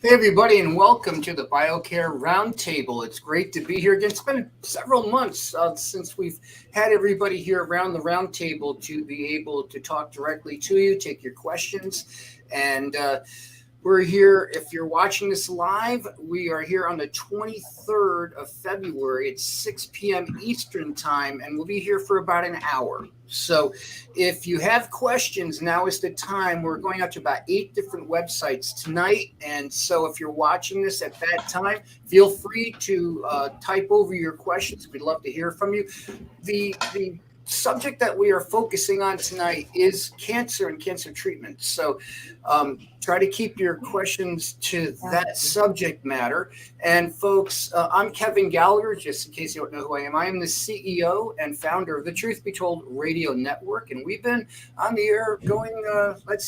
Hey, everybody, and welcome to the BioCare Roundtable. It's great to be here again. It's been several months since we've had everybody here around the roundtable to be able to talk directly to you, take your questions, and we're here. If you're watching this live, we are here on the 23rd of February at 6 p.m. Eastern Time, and we'll be here for about an hour. So if you have questions, now is the time. We're going out to about 8 different websites tonight. And so if you're watching this at that time, feel free to type over your questions. We'd love to hear from you. The subject that we are focusing on tonight is cancer and cancer treatment. So try to keep your questions to that subject matter. And folks, I'm Kevin Gallagher, just in case you don't know who I am. I am the CEO and founder of the Truth Be Told Radio Network. And we've been on the air going,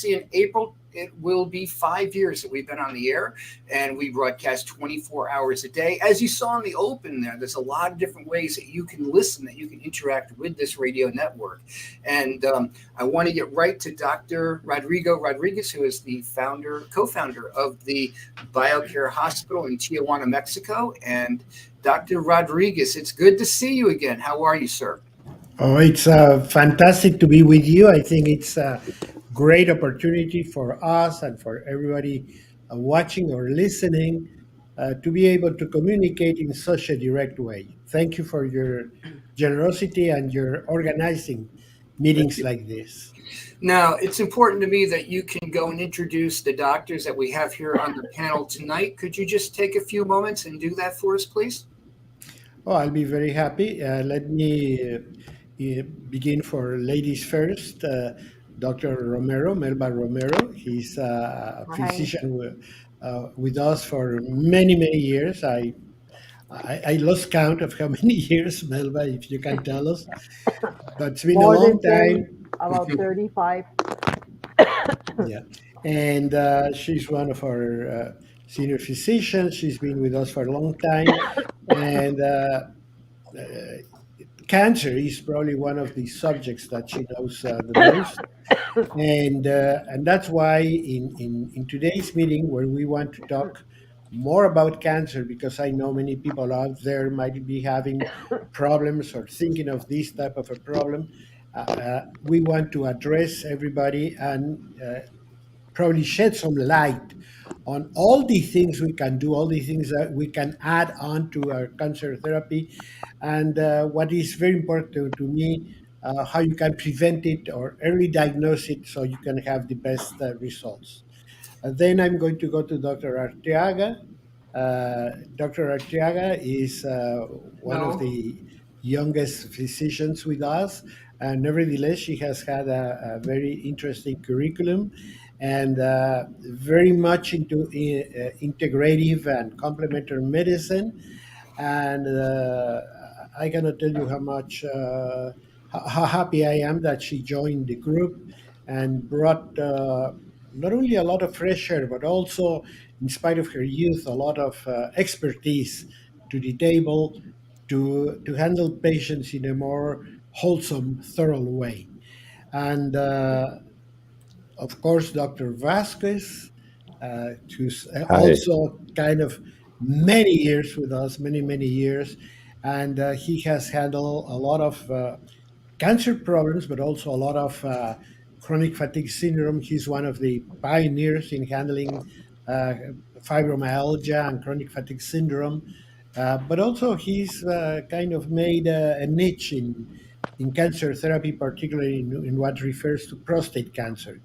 in April. It will be 5 years that we've been on the air, and we broadcast 24 hours a day. As you saw in the open there's a lot of different ways that you can listen, that you can interact with this radio network. And I want to get right to Dr. Rodrigo Rodriguez, who is the co-founder of the BioCare Hospital in Tijuana, Mexico. And Dr. Rodriguez, it's good to see you again. How are you, sir? Oh, it's fantastic to be with you. I think it's a great opportunity for us and for everybody watching or listening to be able to communicate in such a direct way. Thank you for your generosity and your organizing meetings like this. Now, it's important to me that you can go and introduce the doctors that we have here on the panel tonight. Could you just take a few moments and do that for us, please? Oh, I'll be very happy. Let me begin for ladies first. Dr. Romero, Melba Romero. He's a physician with us for many, many years. I lost count of how many years, Melba, if you can tell us. But it's been a More long than 30, time. about 35. Yeah. And she's one of our senior physicians. She's been with us for a long time. And cancer is probably one of the subjects that she knows the most. And that's why in today's meeting, where we want to talk more about cancer, because I know many people out there might be having problems or thinking of this type of a problem, we want to address everybody and probably shed some light on all the things we can do, all the things that we can add on to our cancer therapy, and what is very important to me, how you can prevent it or early diagnose it so you can have the best results. Then I'm going to go to Dr. Arteaga. Dr. Arteaga is one of No. the youngest physicians with us, and nevertheless, she has had a very interesting curriculum and very much into integrative and complementary medicine. And I cannot tell you how much how happy I am that she joined the group and brought not only a lot of fresh air, but also, in spite of her youth, a lot of expertise to the table to handle patients in a more wholesome, thorough way. And of course, Dr. Vasquez, who's Hi. also kind of many years with us, many, many years. And he has handled a lot of cancer problems, but also a lot of chronic fatigue syndrome. He's one of the pioneers in handling uh, fibromyalgia and chronic fatigue syndrome. But also, he's kind of made a niche in cancer therapy, particularly in what refers to prostate cancer.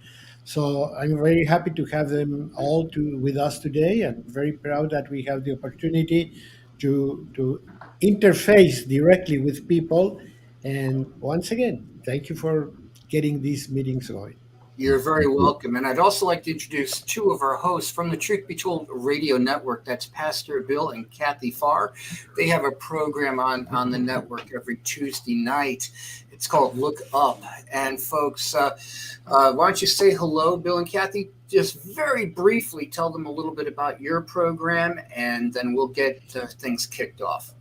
So I'm very happy to have them all with us today, and very proud that we have the opportunity to interface directly with people. And once again, thank you for getting these meetings going. You're very welcome. And I'd also like to introduce two of our hosts from the Truth Be Told Radio Network. That's Pastor Bill and Kathy Farr. They have a program on the network every Tuesday night. It's called Look Up. And folks, why don't you say hello, Bill and Kathy? Just very briefly tell them a little bit about your program, and then we'll get things kicked off.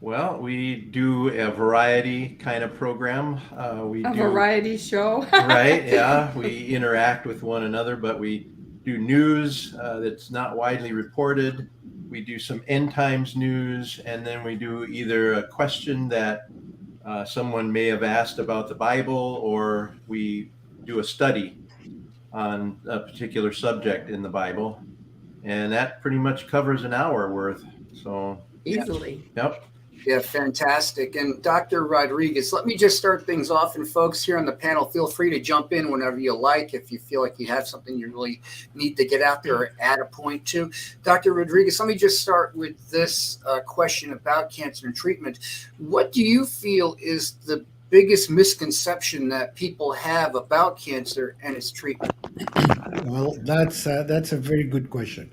Well, we do a variety kind of program. Variety show. Right, yeah. We interact with one another, but we do news that's not widely reported. We do some end times news, and then we do either a question that someone may have asked about the Bible, or we do a study on a particular subject in the Bible, and that pretty much covers an hour worth. So, Easily. yep. Yeah, fantastic. And Dr. Rodriguez, let me just start things off. And folks here on the panel, feel free to jump in whenever you like if you feel like you have something you really need to get out there or add a point to. Dr. Rodriguez, let me just start with this question about cancer and treatment. What do you feel is the biggest misconception that people have about cancer and its treatment? Well, that's a very good question.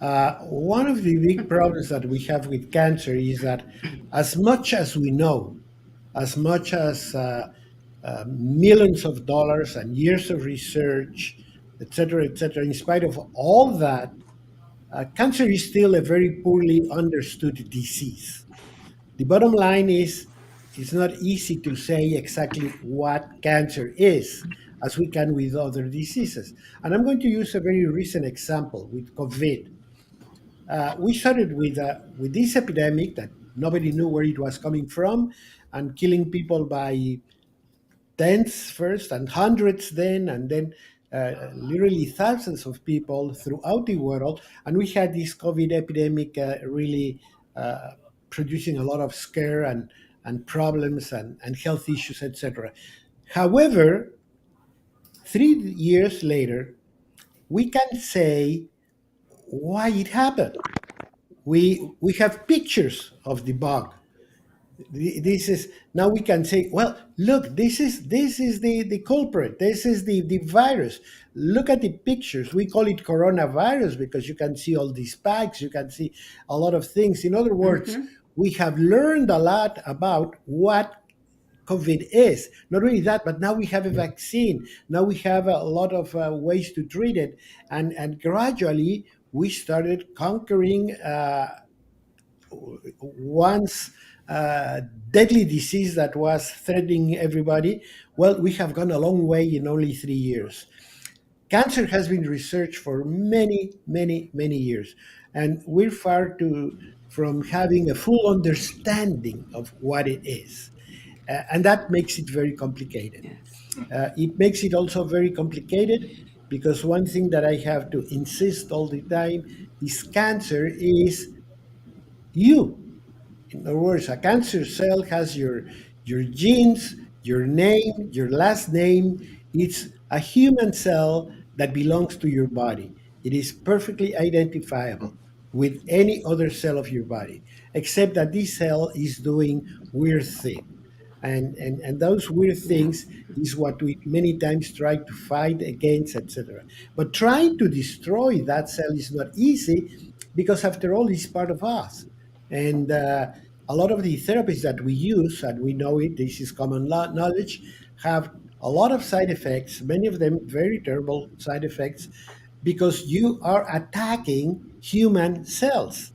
One of the big problems that we have with cancer is that as much as we know, as much as millions of dollars and years of research, et cetera, in spite of all that, cancer is still a very poorly understood disease. The bottom line is it's not easy to say exactly what cancer is as we can with other diseases. And I'm going to use a very recent example with COVID. We started with this epidemic that nobody knew where it was coming from and killing people by tens first and hundreds then, and then literally thousands of people throughout the world. And we had this COVID epidemic really uh, producing a lot of scare and problems and health issues, etc. However, 3 years later, we can say why it happened. We have pictures of the bug. This is now we can say, well, look, this is the culprit. This is the virus. Look at the pictures. We call it coronavirus because you can see all these spikes. You can see a lot of things. In other words, we have learned a lot about what COVID is. Not only that, but now we have a vaccine. Now we have a lot of ways to treat it, and gradually we started conquering once deadly disease that was threatening everybody. Well, we have gone a long way in only 3 years. Cancer has been researched for many, many, many years, and we're far from having a full understanding of what it is. And that makes it very complicated. Yes. It makes it also very complicated because one thing that I have to insist all the time is cancer is you. In other words, a cancer cell has your genes, your name, your last name. It's a human cell that belongs to your body. It is perfectly identifiable with any other cell of your body, except that this cell is doing weird things. And those weird things is what we many times try to fight against, etc. But trying to destroy that cell is not easy because, after all, it's part of us. And a lot of the therapies that we use, and we know it, this is common knowledge, have a lot of side effects, many of them very terrible side effects, because you are attacking human cells.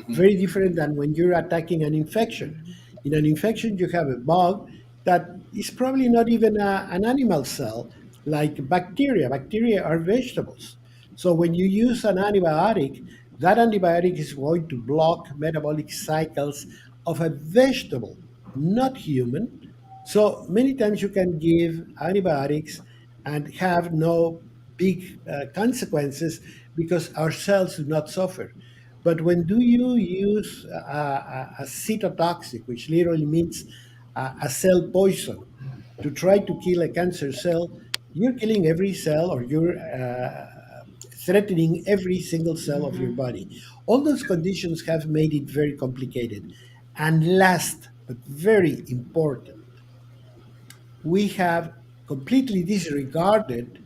Very different than when you're attacking an infection. In an infection, you have a bug that is probably not even an animal cell, like bacteria. Bacteria are vegetables. So when you use an antibiotic, that antibiotic is going to block metabolic cycles of a vegetable, not human. So many times you can give antibiotics and have no big consequences because our cells do not suffer. But when do you use a cytotoxic, which literally means a cell poison, to try to kill a cancer cell, you're killing every cell, or you're threatening every single cell of your body. All those conditions have made it very complicated. And last, but very important, we have completely disregarded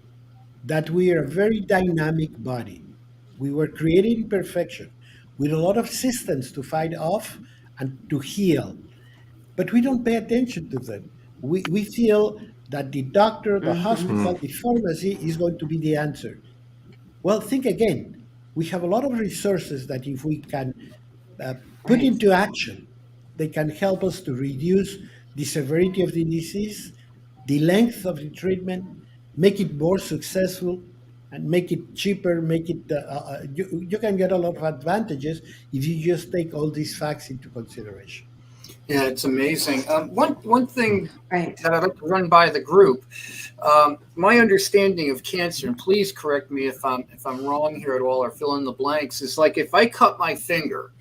that we are a very dynamic body. We were created in perfection with a lot of systems to fight off and to heal, but we don't pay attention to them. We feel that the doctor, the hospital, the pharmacy is going to be the answer. Well, think again. We have a lot of resources that, if we can uh, put Right. into action, they can help us to reduce the severity of the disease, the length of the treatment, make it more successful. and make it cheaper, make it you can get a lot of advantages if you just take all these facts into consideration. Yeah, it's amazing. One thing Right. that I'd like to run by the group. My understanding of cancer, and please correct me if I'm wrong here at all or fill in the blanks, is like if I cut my finger,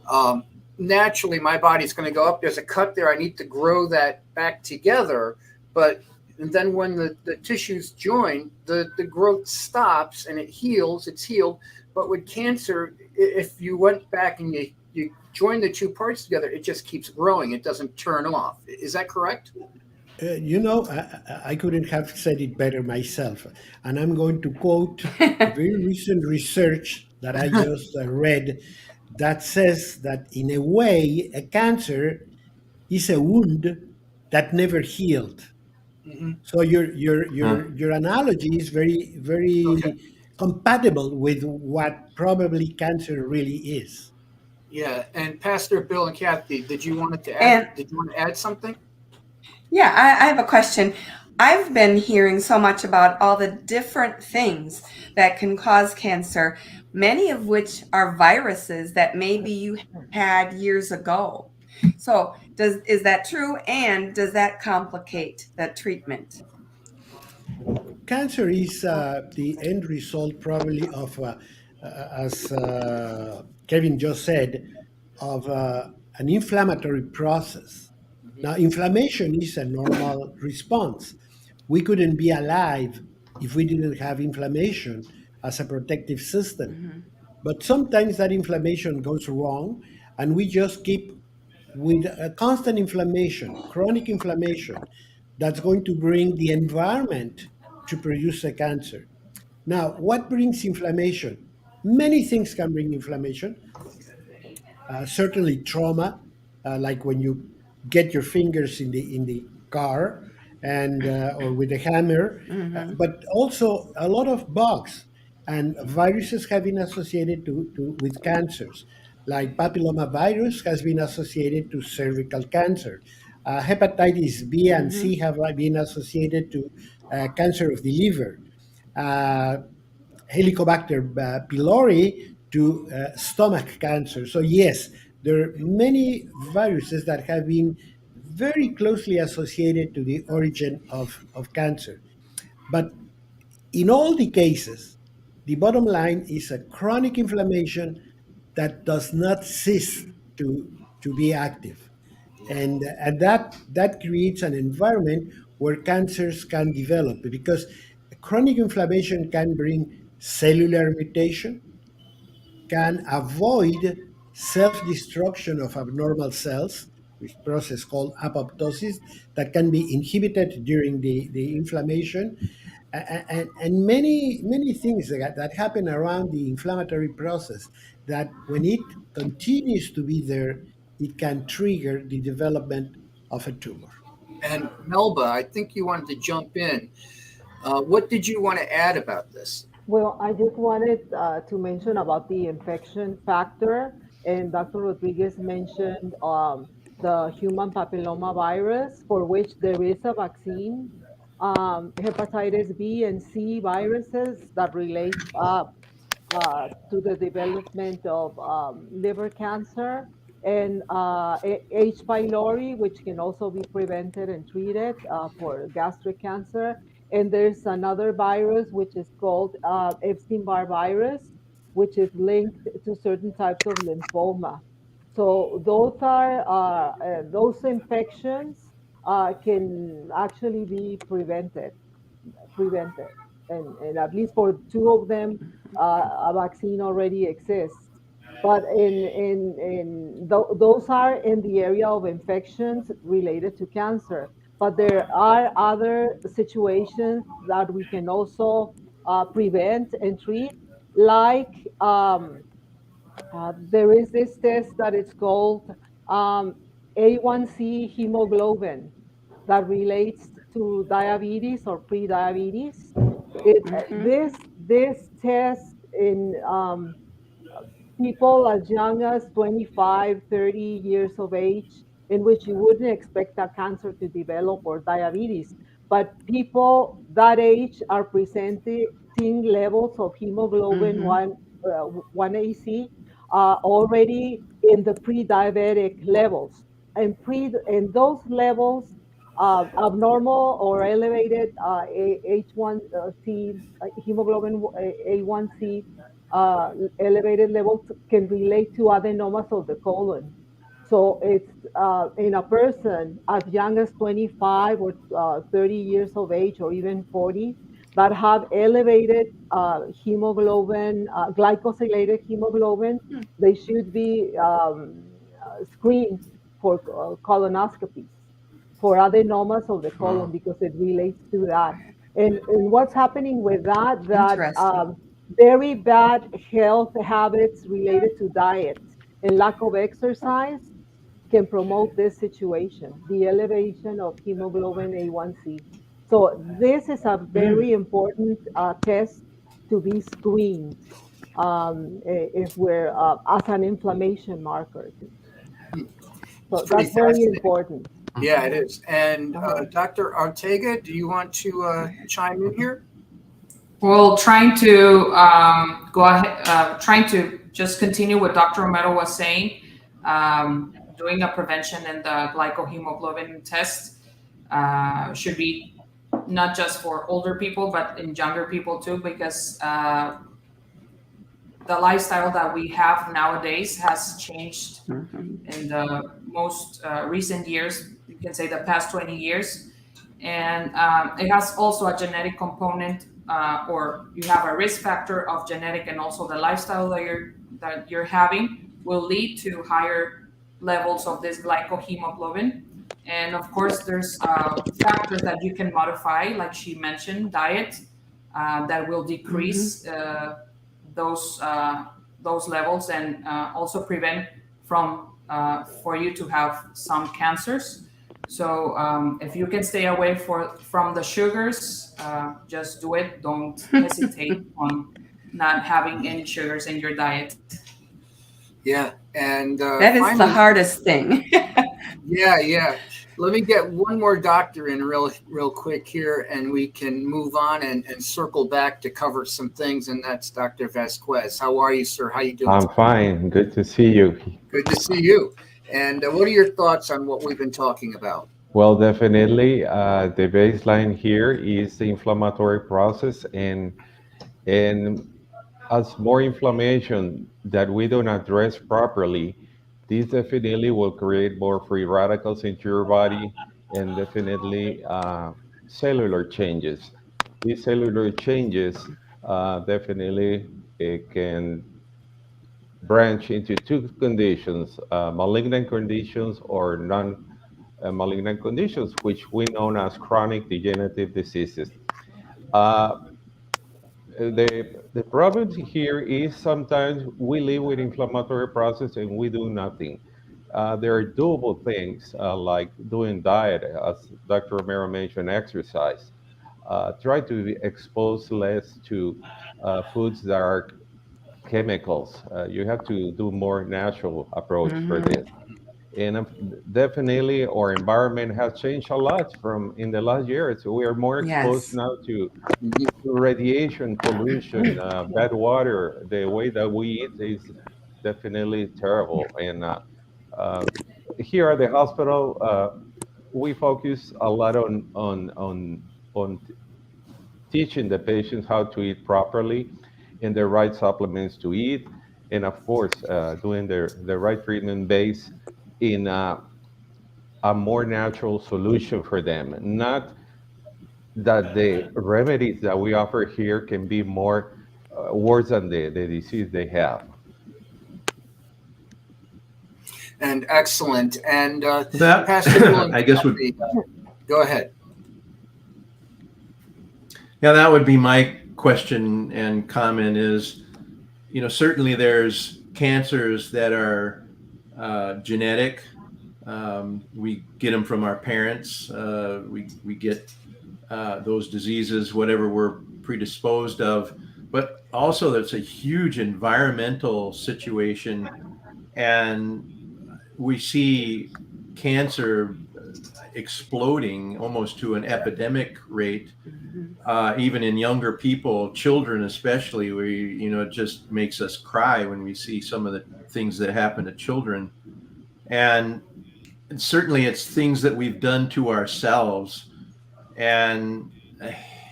um, naturally my body's going to go up. There's a cut there. I need to grow that back together, but and then when the tissues join, the growth stops and it heals. It's healed. But with cancer, if you went back and you join the two parts together, it just keeps growing. It doesn't turn off. Is that correct? I couldn't have said it better myself. And I'm going to quote a very recent research that I just read that says that, in a way, a cancer is a wound that never healed. Hmm. So Huh. your analogy is very Okay. very compatible with what probably cancer really is. Yeah. And Pastor Bill and Kathy, And Did you want to add something? yeah, I have a question. I've been hearing so much about all the different things that can cause cancer, many of which are viruses that maybe you had years ago. So, is that true? And does that complicate the treatment? Cancer is the end result, probably, of, as Kevin just said, of an inflammatory process. Hmm. Now, inflammation is a normal response. We couldn't be alive if we didn't have inflammation as a protective system. Hmm. But sometimes that inflammation goes wrong, and we just keep with a constant inflammation, chronic inflammation, that's going to bring the environment to produce a cancer. Now, what brings inflammation? Many things can bring inflammation. Certainly, trauma, like when you get your fingers in the car and or with a hammer, Hmm. but also a lot of bugs and viruses have been associated with cancers. Like papilloma virus has been associated to cervical cancer. Hepatitis B and Hmm. C have been associated to cancer of the liver. Uh, Helicobacter pylori to stomach cancer. So, yes, there are many viruses that have been very closely associated to the origin of cancer. But in all the cases, the bottom line is a chronic inflammation that does not cease to be active. Yeah. And that creates an environment where cancers can develop, because chronic inflammation can bring cellular mutation, can avoid self-destruction of abnormal cells, which process called apoptosis, that can be inhibited during the inflammation, and many things that happen around the inflammatory process, that when it continues to be there, it can trigger the development of a tumor. And Melba, I think you wanted to jump in. What did you want to add about this? Well, I just wanted to mention about the infection factor, and Dr. Rodriguez mentioned the human papilloma virus, for which there is a vaccine, hepatitis B and C viruses that relate to the development of liver cancer, and H. pylori, which can also be prevented and treated for gastric cancer. And there's another virus which is called Epstein-Barr virus, which is linked to certain types of lymphoma. So those infections can actually be prevented. And at least for two of them, a vaccine already exists. But those are in the area of infections related to cancer. But there are other situations that we can also prevent and treat, like there is this test that is called A1C hemoglobin that relates to diabetes or pre-diabetes. Hmm. This test in people as young as 25, 30 years of age, in which you wouldn't expect a cancer to develop or diabetes. But people that age are presented fasting levels of hemoglobin one AC already in the pre-diabetic levels, and those levels abnormal or elevated H1C hemoglobin A1C elevated levels can relate to adenomas of the colon. So it's in a person as young as 25 or 30 years of age, or even 40, that have elevated hemoglobin, glycosylated hemoglobin. They should be screened for colonoscopies for adenomas of the colon, Wow. because it relates to that. And what's happening with that, Interesting. very bad health habits related to diet and lack of exercise can promote this situation, the elevation of hemoglobin A1C. So this is a very important test to be screened if we're as an inflammation marker. It's So pretty that's very fascinating. important. Yeah, it is. And Uh-huh. Dr. Ortega, do you want to chime in here? Well, trying to go ahead, trying to just continue what Dr. Romero was saying, doing a prevention in the glycohemoglobin test should be not just for older people, but in younger people too, because the lifestyle that we have nowadays has changed in the most recent years. You can say the past 20 years. And it has also a genetic component, or you have a risk factor of genetic, and also the lifestyle that you're having will lead to higher levels of this glycohemoglobin. And of course, there's factors that you can modify, like she mentioned, diet, that will decrease those those levels, and also prevent from for you to have some cancers. So if you can stay away from the sugars, just do it. Don't hesitate on not having any sugars in your diet. Yeah. And That is the finally, hardest thing. yeah. Let me get one more doctor in real quick here, and we can move on and circle back to cover some things. And that's Dr. Vasquez. How are you, sir? How you doing I'm today? fine. Good to see you. Good to see you. And what are your thoughts on what we've been talking about? Well, definitely, the baseline here is the inflammatory process, and as more inflammation that we don't address properly, this definitely will create more free radicals into your body, and definitely cellular changes. These cellular changes definitely it can branch into two conditions, malignant conditions or non malignant conditions, which we know as chronic degenerative diseases. Uh, the problem here is sometimes we live with inflammatory process and we do nothing. There are doable things like doing diet, as Dr. Romero mentioned, exercise. Try to be exposed less to foods that are chemicals. You have to do more natural approach for this. And definitely our environment has changed a lot from in the last year. So we are more exposed Yes. now Mhm. to radiation, pollution, bad water. The way that we eat is definitely terrible. And uh, here at the hospital, we focus a lot on teaching the patients how to eat properly and the right supplements to eat, and of course, doing the right treatment based in a more natural solution for them. Not that the remedies that we offer here can be more worse than the disease they have. And excellent. And That Pastor I guess would Guillen, go ahead. yeah, that would be my question and comment is, certainly there's cancers that are genetic. We get them from our parents. We get those diseases, whatever we're predisposed of. But also, that's a huge environmental situation, and we see cancer exploding almost to an epidemic rate, Mhm. even in younger people, children especially. It just makes us cry when we see some of the things that happen to children. And certainly it's things that we've done to ourselves. And,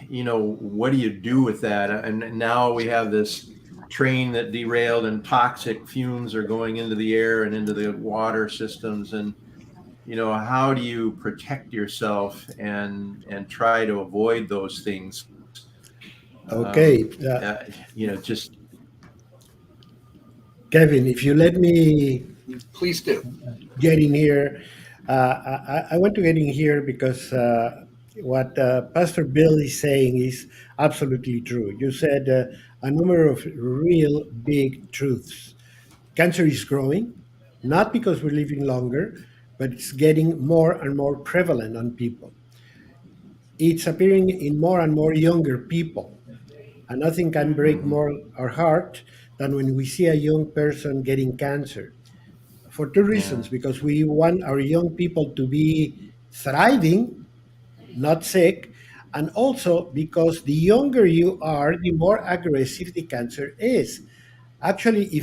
what do you do with that? And now we have this train that derailed and toxic fumes are going into the air and into the water systems. And, how do you protect yourself and try to avoid those things? Okay, Just, Kevin, if you let me Please do. get in here, I want to get in here because what Pastor Bill is saying is absolutely true. You said a number of real big truths. Cancer is growing, not because we're living longer, but it's getting more and more prevalent on people. It's appearing in more and more younger people. And nothing can break mhm, more our heart than when we see a young person getting cancer. For two yeah. reasons: because we want our young people to be thriving, not sick, and also because the younger you are, the more aggressive the cancer is. Actually, Mhm.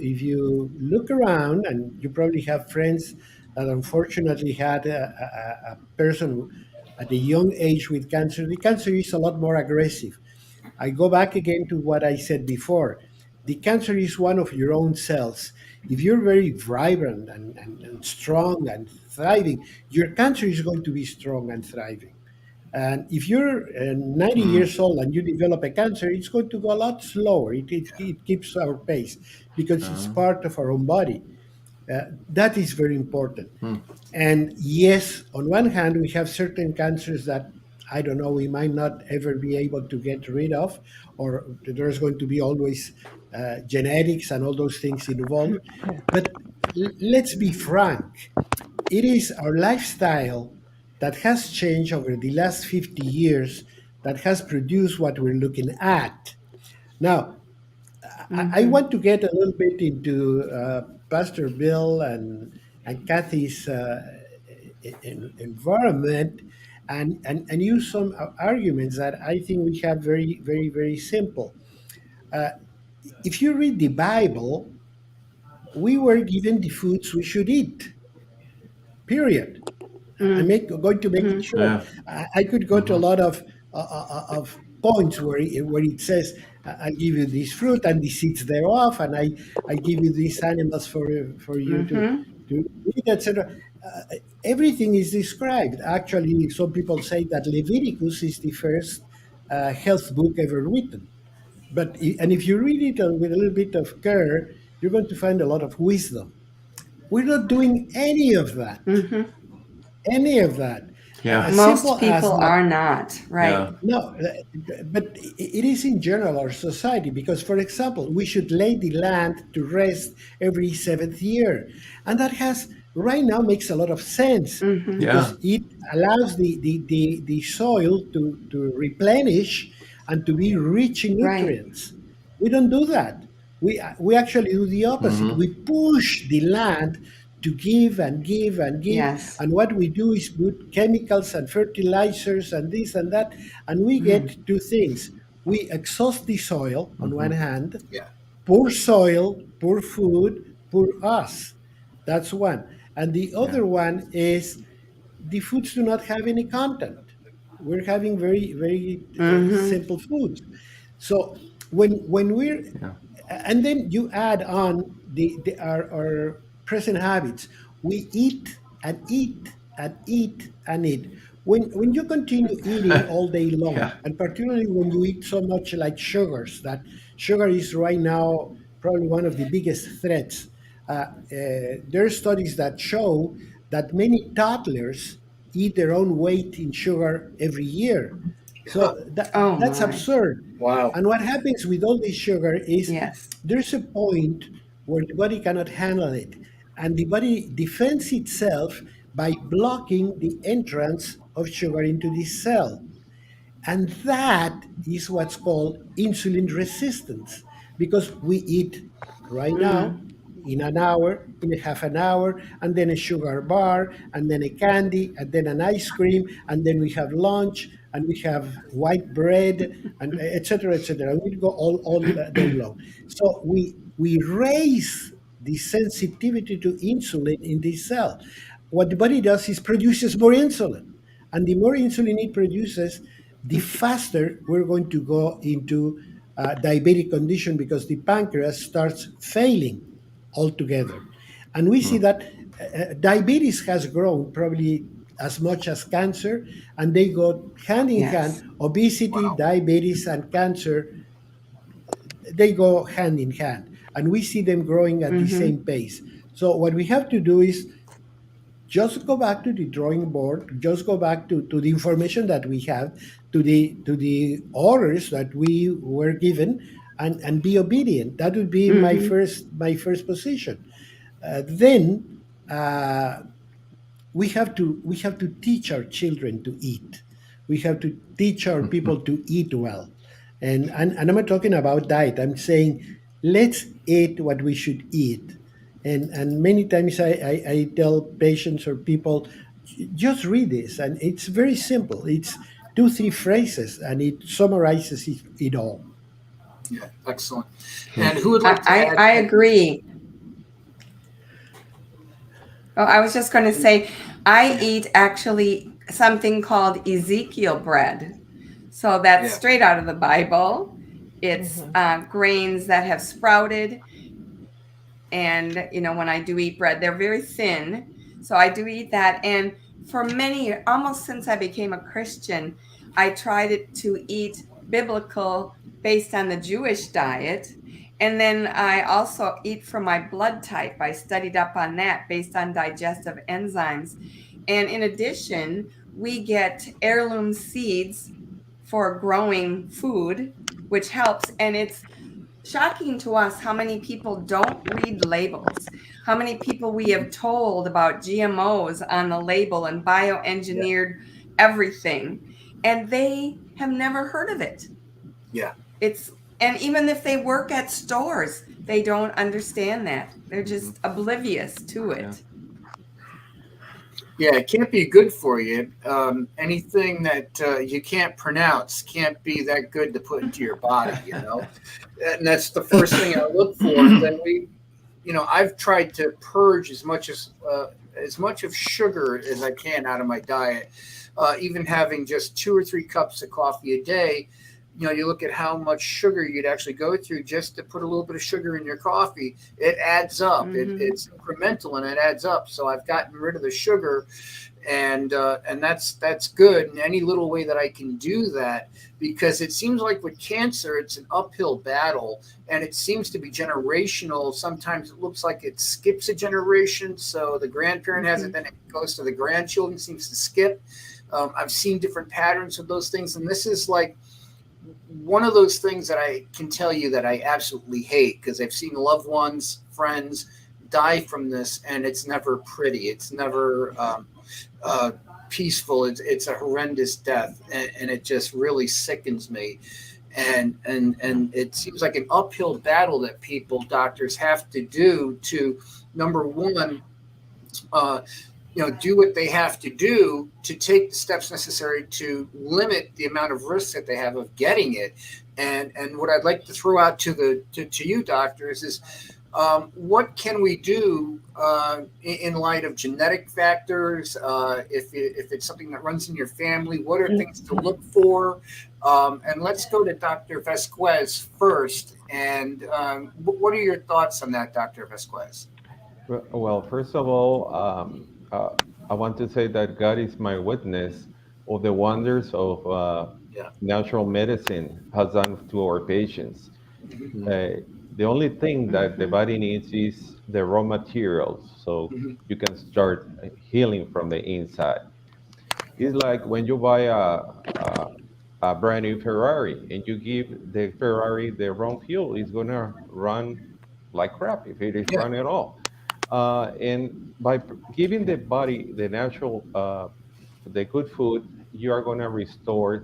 if you look around, and you probably have friends that unfortunately had a person at a young age with cancer, the cancer is a lot more aggressive. I go back again to what I said before. The cancer is one of your own cells. If you're very vibrant and strong and thriving, your cancer is going to be strong and thriving. And if you're 90 Mm, years old and you develop a cancer, it's going to go a lot slower. It keeps our pace because it's uh, part of our own body. That is very important. mm, And yes, on one hand, we have certain cancers that I don't know, we might not ever be able to get rid of, or there's going to be always genetics and all those things involved. But let's be frank, it is our lifestyle that has changed over the last 50 years that has produced what we're looking at. Now, I Mhm. want to get a little bit into Pastor Bill and Kathy's environment and use some arguments that I think we have very, very, very simple. Uh, if you read the Bible, we were given the foods we should eat, period. Going to make it Mhm. short. yeah. I could go to a Hmm. lot of points where it says, I give you this fruit and the seeds thereof, and I give you these animals for you Mhm. to eat, etc. Everything is described. Actually, some people say that Leviticus is the first health book ever written. And if you read it with a little bit of care, you're going to find a lot of wisdom. We're not doing any of that. Mhm. Any of that. Yeah. As Most simple as people that. are not, right? Yeah. No, but it is in general our society because, for example, we should lay the land to rest every seventh year, and that has right now makes a lot of sense Mhm. Yeah. because it allows the soil to replenish and to be rich in Right. nutrients. We don't do that. We actually do the opposite. Hmm. We push the land to give and give and give, Yes. and what we do is put chemicals and fertilizers and this and that, and we Mhm. get two things. We exhaust the soil on one Hmm. hand, Yeah. poor soil, poor food, poor us. That's one. And the Yeah. other one is the foods do not have any content. We're having very, very Mhm. simple foods. So when we're Yeah. and then you add on our present habits. We eat and eat and eat and eat. When you continue eating all day long, Yeah. and particularly when you eat so much like sugars, that sugar is right now probably one of the biggest threats. There are studies that show that many toddlers eat their own weight in sugar every year. So Oh that's my. absurd. Wow. And what happens with all this sugar is Yes. there's a point where the body cannot handle it. And the body defends itself by blocking the entrance of sugar into the cell. And that is what's called insulin resistance because we eat right now, Mm. in an hour, in a half an hour, and then a sugar bar, and then a candy, and then an ice cream, and then we have lunch, and we have white bread, and etc., etc. We go all day long. So we raise the sensitivity to insulin in this cell. What the body does is produces more insulin, and the more insulin it produces, the faster we're going to go into diabetic condition because the pancreas starts failing altogether. And we see that diabetes has grown probably as much as cancer, and they go hand in hand. Yes. Obesity, Wow. diabetes, and cancer, they go hand in hand. And we see them growing at the Mm-hmm. same pace. So what we have to do is just go back to the drawing board, just go back to the information that we have, to the orders that we were given, and be obedient. That would be Mm-hmm. my first position. Then uh, we have to teach our children to eat. We have to teach our people to eat well. And I'm not talking about diet. I'm saying let's eat what we should eat. And many times I tell patients or people, just read this, and it's very simple. It's two, three phrases, and it summarizes it all. Yeah, excellent. And who would like to I add? agree. Oh, I was just going to say, I Yeah, eat actually something called Ezekiel bread. So that's yeah, straight out of the Bible. It's Mhm. grains that have sprouted. And, when I do eat bread, they're very thin. So I do eat that. And for many, almost since I became a Christian, I tried to eat biblical based on the Jewish diet. And then I also eat for my blood type. I studied up on that based on digestive enzymes. And in addition, we get heirloom seeds for growing food, which helps. And it's shocking to us how many people don't read labels, how many people we have told about GMOs on the label and yeah, bioengineered everything, and they have never heard of it. yeah. It's and even if they work at stores, they don't understand that. They're Mhm. just oblivious to Yeah. it. Yeah, it can't be good for you. Anything that you can't pronounce can't be that good to put into your body, And that's the first thing I look for. And then I've tried to purge as much of sugar as I can out of my diet. Even having just 2 or 3 cups of coffee a day, you look at how much sugar you'd actually go through just to put a little bit of sugar in your coffee. It adds up. Hmm. It's incremental and it adds up. So I've gotten rid of the sugar, and that's good. In any little way that I can do that, because it seems like with cancer, it's an uphill battle, and it seems to be generational. Sometimes it looks like it skips a generation, so the grandparent has Hmm. it, then it goes to the grandchildren, seems to skip. I've seen different patterns of those things, and this is like one of those things that I can tell you that I absolutely hate, because I've seen loved ones, friends die from this, and it's never pretty. It's never uh, peaceful. It's a horrendous death, and it just really sickens me. And it seems like an uphill battle that doctors have to do to, number one, uh, do what they have to do to take the steps necessary to limit the amount of risk that they have of getting it. And what I'd like to throw out to you doctors is, what can we do in light of genetic factors? If it's something that runs in your family, what are things to look for? And let's go to Dr. Vasquez first. And what are your thoughts on that, Dr. Vasquez? Well, first of all, I want to say that God is my witness of the wonders of Yeah. natural medicine has done to our patients. Mhm. Uh, the only thing that the Hmm. body needs is the raw materials, so Mhm. you can start healing from the inside. It's like when you buy a brand new Ferrari and you give the Ferrari the wrong fuel, it's gonna run like crap if it is Yeah. run at all. And by giving the body the natural, the good food, you are gonna restore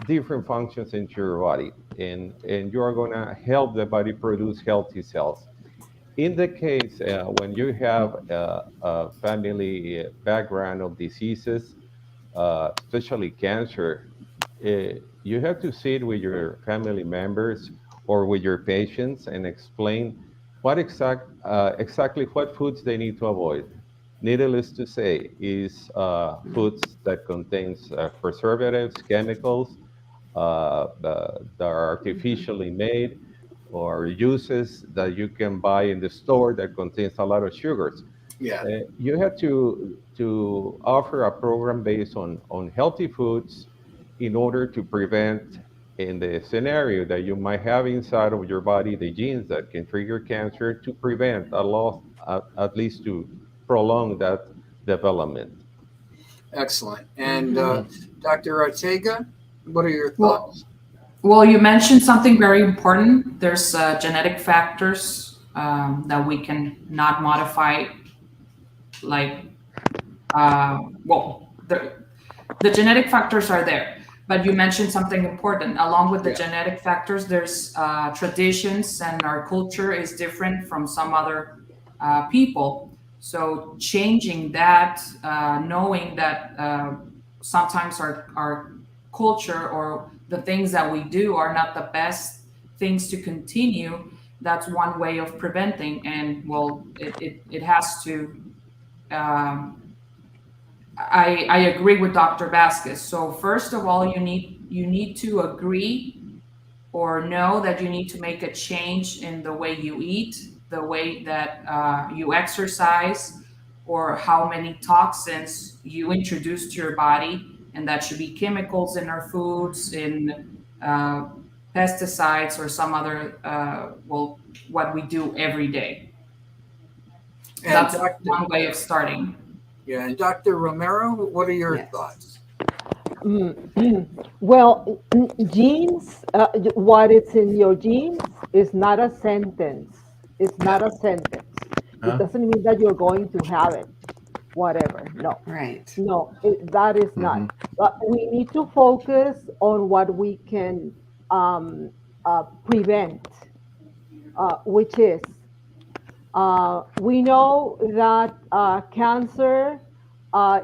different functions into your body, and you are gonna help the body produce healthy cells. in the case when you have a family background of diseases, especially cancer, you have to sit with your family members or with your patients and explain exactly what foods they need to avoid. Needless to say, is foods that contains preservatives, chemicals that are Mhm. artificially made, or juices that you can buy in the store that contains a lot of sugars. Yeah. You have to offer a program based on healthy foods in order to prevent, in the scenario that you might have inside of your body the genes that can trigger cancer, to prevent a loss, at least to prolong that development. Excellent. And Mhm. Dr. Ortega, what are your Well, thoughts? well, you mentioned something very important. There's genetic factors that we can not modify, like, well, the genetic factors are there, but you mentioned something important. Along with the Yeah. genetic factors, there's traditions, and our culture is different from some other people. So changing that, knowing that sometimes our culture or the things that we do are not the best things to continue, that's one way of preventing. And well, it has to. Um, I agree with Dr. Vasquez. So first of all, you need to agree or know that you need to make a change in the way you eat, the way that you exercise, or how many toxins you introduce to your body, and that should be chemicals in our foods, in uh, pesticides, or some other well, what we do every day. And That's Dr. one way of starting. Yeah, and Dr. Romero, what are your Yes. thoughts? Mm. Well, genes, what is in your genes is not a sentence. It's Yeah. not a sentence. It Huh? doesn't mean that you're going to have it, whatever. No, Right. no, that is not. Mm-hmm. But we need to focus on what we can prevent, which is we know that cancer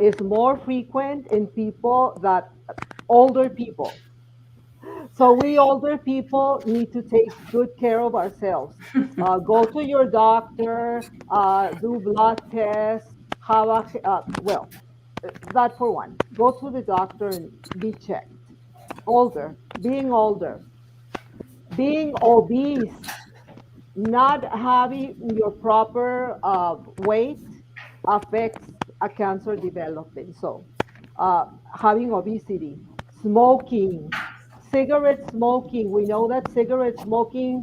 is more frequent in people that older people. So we older people need to take good care of ourselves. Go to your doctor, do blood tests, have a well, that for one. Go to the doctor and be checked. Older, being obese, not having your proper weight affects a cancer development. So, having obesity, smoking, cigarette smoking. We know that cigarette smoking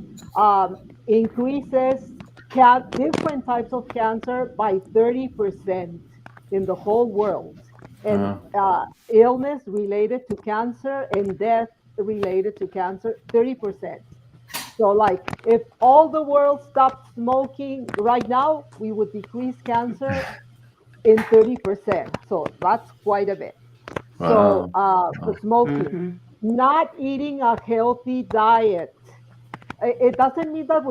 increases different types of cancer by 30% in the whole world, and Uh, illness related to cancer and death related to cancer, 30%. So, like, if all the world stopped smoking right now, we would decrease cancer in 30%. So, that's quite a bit. So, wow. the smoking, Mhm. not eating a healthy diet. It doesn't mean that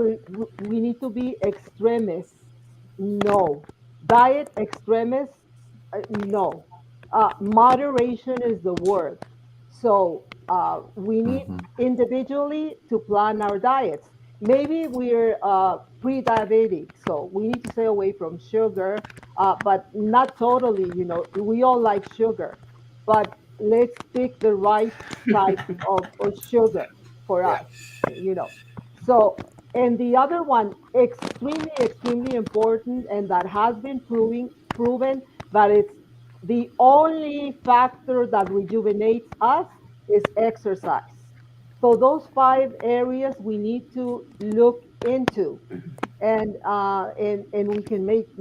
we need to be extremists. No. Diet extremists, no. Moderation is the word. So we need Mm-hmm. individually to plan our diets. Maybe we're pre-diabetic, so we need to stay away from sugar, but not totally. We all like sugar, but let's pick the right type of sugar for Yeah. us. So, and the other one, extremely important, and that has been proven that it's the only factor that rejuvenates us is exercise. So those 5 areas we need to look into, and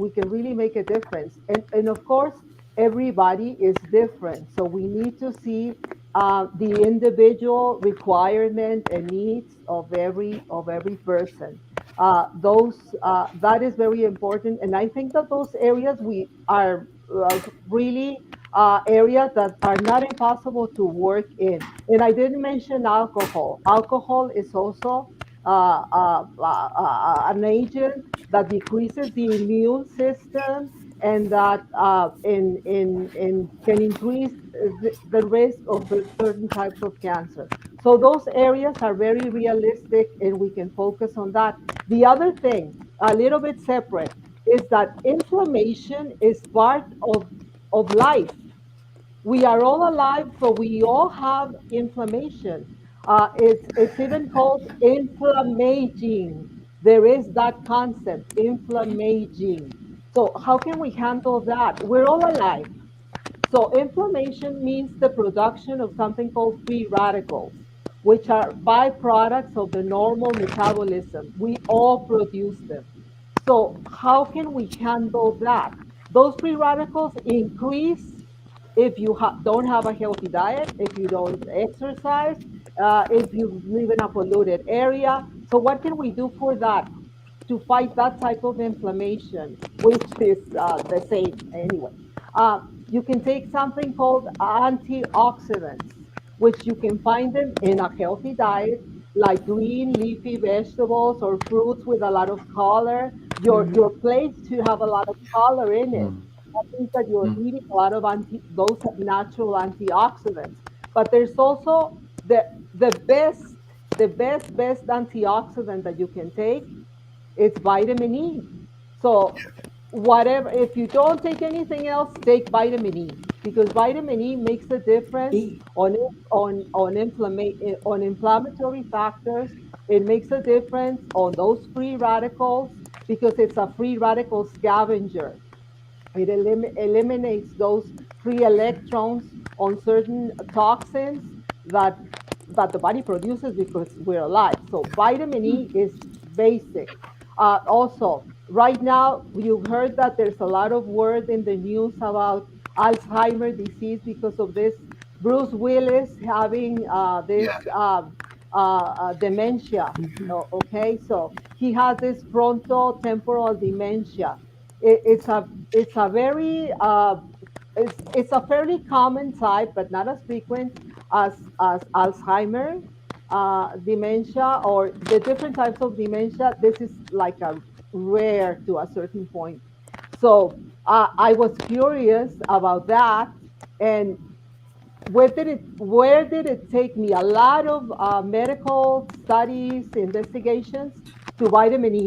we can really make a difference. And of course, everybody is different, so we need to see the individual requirement and needs of every person. Those That is very important, and I think that those areas we are really areas that are not impossible to work in. And I didn't mention alcohol. Alcohol is also an agent that decreases the immune system, and that can increase the risk of certain types of cancer. So those areas are very realistic, and we can focus on that. The other thing, a little bit separate, is that inflammation is part of life. We are all alive, so we all have inflammation. It's even called inflammaging. There is that concept, inflammaging. So how can we handle that? We're all alive. So inflammation means the production of something called free radicals, which are byproducts of the normal metabolism. We all produce them. So how can we handle that? Those free radicals increase if you don't have a healthy diet, if you don't exercise, if you live in a polluted area. So what can we do for that? To fight that type of inflammation, which is the same anyway. You can take something called antioxidants, which you can find them in a healthy diet, like green leafy vegetables or fruits with a lot of color. Your plate should have a lot of color in it. Mm. That means that you're Mm. eating a lot of those natural antioxidants. But there's also the the best antioxidant that you can take, it's vitamin E. So whatever, if you don't take anything else, take vitamin E, because vitamin E makes a difference on inflammatory factors. It makes a difference on those free radicals because it's a free radical scavenger. It eliminates those free electrons on certain toxins that that the body produces because we're alive. So vitamin E is basic. Also, right now you've heard that there's a lot of word in the news about Alzheimer disease because of this Bruce Willis having this Yeah. dementia. Okay, so he has this frontal temporal dementia. It's a very it's a fairly common type, but not as frequent as Alzheimer dementia or the different types of dementia. This is like a rare to a certain point. So I was curious about that, and where did it take me? A lot of medical studies, investigations to vitamin E.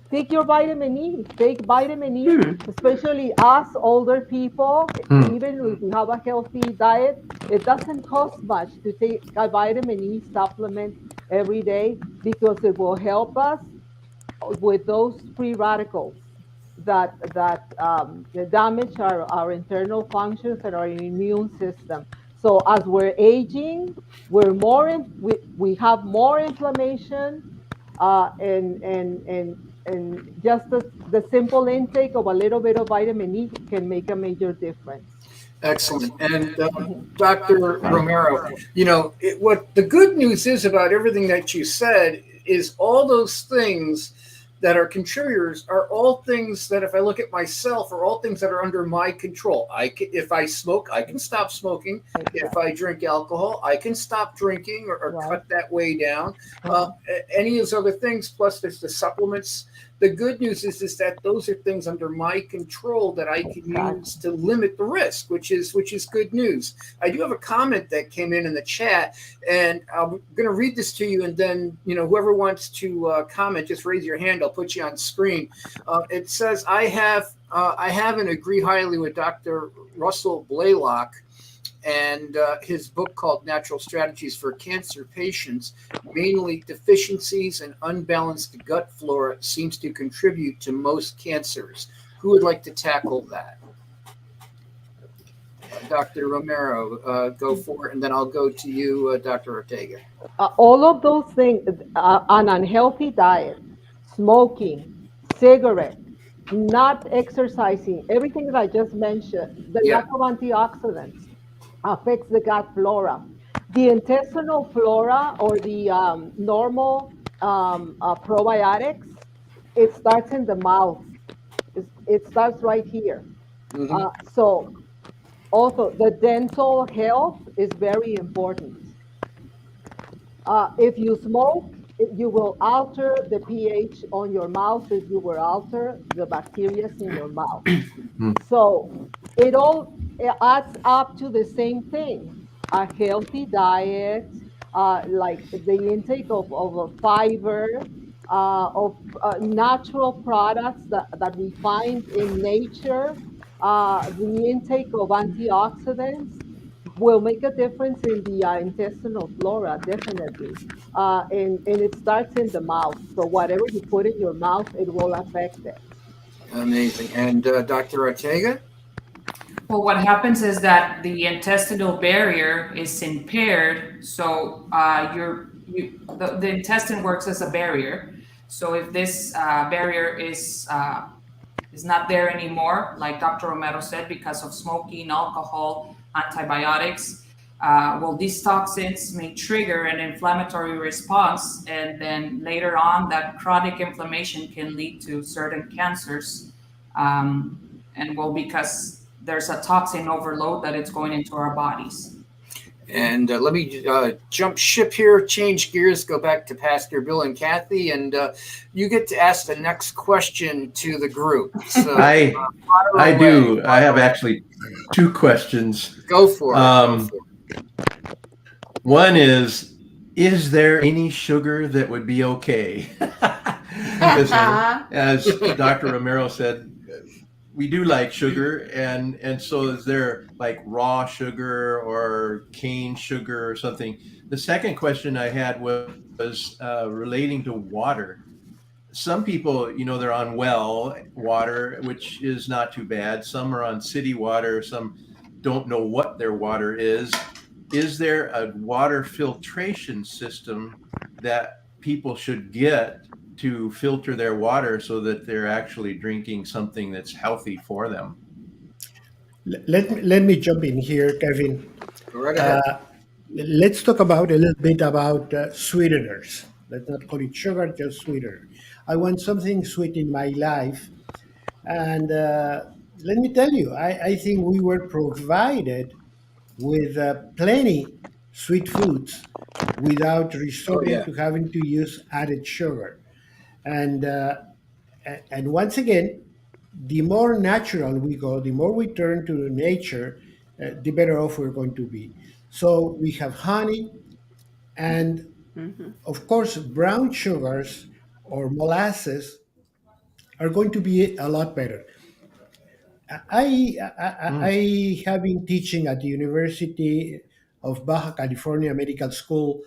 Take your vitamin E. Take vitamin E, especially us older people. Mm. Even if we have a healthy diet, it doesn't cost much to take a vitamin E supplement every day because it will help us with those free radicals that damage our internal functions and our immune system. So as we're aging, we have more inflammation, and just the simple intake of a little bit of vitamin E can make a major difference. Excellent. And Dr. Romero, what the good news is about everything that you said is all those things that are contributors are all things that, if I look at myself, are all things that are under my control. If I smoke, I can stop smoking. If I drink alcohol, I can stop drinking or Right. cut that way down. Uh-huh. Any of those other things, plus there's the supplements. The good news is that those are things under my control that I can Exactly. use to limit the risk, which is good news. I do have a comment that came in the chat, and I'm going to read this to you, and then whoever wants to comment, just raise your hand. I'll put you on screen. It says, I have and agree highly with Dr. Russell Blaylock and his book called Natural Strategies for Cancer Patients. Mainly deficiencies and unbalanced gut flora seems to contribute to most cancers. Who would like to tackle that? Dr. Romero, go for it, and then I'll go to you, Dr. Ortega. All of those things, an unhealthy diet, smoking, cigarette, not exercising, everything that I just mentioned, the Yeah. lack of antioxidants affects the gut flora. The intestinal flora, or the normal probiotics, it starts in the mouth. It starts right here. Mm-hmm. So also the dental health is very important. If you smoke, You will alter the pH on your mouth if you will alter the bacteria in your mouth. Hmm. So it adds up to the same thing: a healthy diet, like the intake of fiber, natural products that we find in nature, the intake of antioxidants will make a difference in the intestinal flora, definitely. And it starts in the mouth. So whatever you put in your mouth, it will affect it. Amazing. And Dr. Ortega? Well, what happens is that the intestinal barrier is impaired, so the intestine works as a barrier. So if this barrier is not there anymore, like Dr. Romero said, because of smoking, alcohol, antibiotics, well, these toxins may trigger an inflammatory response, and then later on, that chronic inflammation can lead to certain cancers. And well, because there's a toxin overload that it's going into our bodies. And let me jump ship here, change gears, go back to Pastor Bill and Kathy, and you get to ask the next question to the group. So I do. I have actually two questions. Go for it. One is there any sugar that would be okay? As Dr. Romero said, we do like sugar, and so is there like raw sugar or cane sugar or something? The second question I had was relating to water. Some people, they're on well water, which is not too bad. Some are on city water. Some don't know what their water is. Is there a water filtration system that people should get to filter their water so that they're actually drinking something that's healthy for them? Let me jump in here, Kevin. Go right ahead. Let's talk about a little bit about sweeteners. Let's not call it sugar, just sweetener. I want something sweet in my life, and let me tell you, I think we were provided with plenty sweet foods without Oh, resorting yeah. to having to use added sugar. And and once again, the more natural we go, the more we turn to nature, the better off we're going to be. So we have honey, and of course, brown sugars or molasses are going to be a lot better. I have been teaching at the University of Baja California Medical School,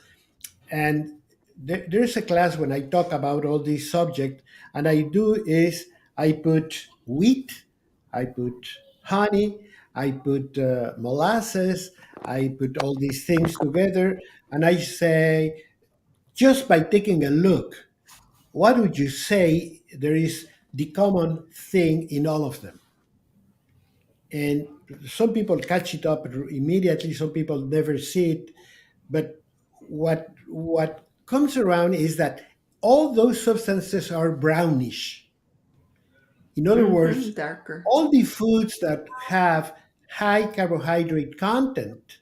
and there's a class when I talk about all these subject, and I do is I put wheat, I put honey, I put molasses, I put all these things together, and I say, just by taking a look, what would you say there is the common thing in all of them? And some people catch it up immediately, some people never see it. But what comes around is that all those substances are brownish. In other words, Darker. all the foods that have high carbohydrate content,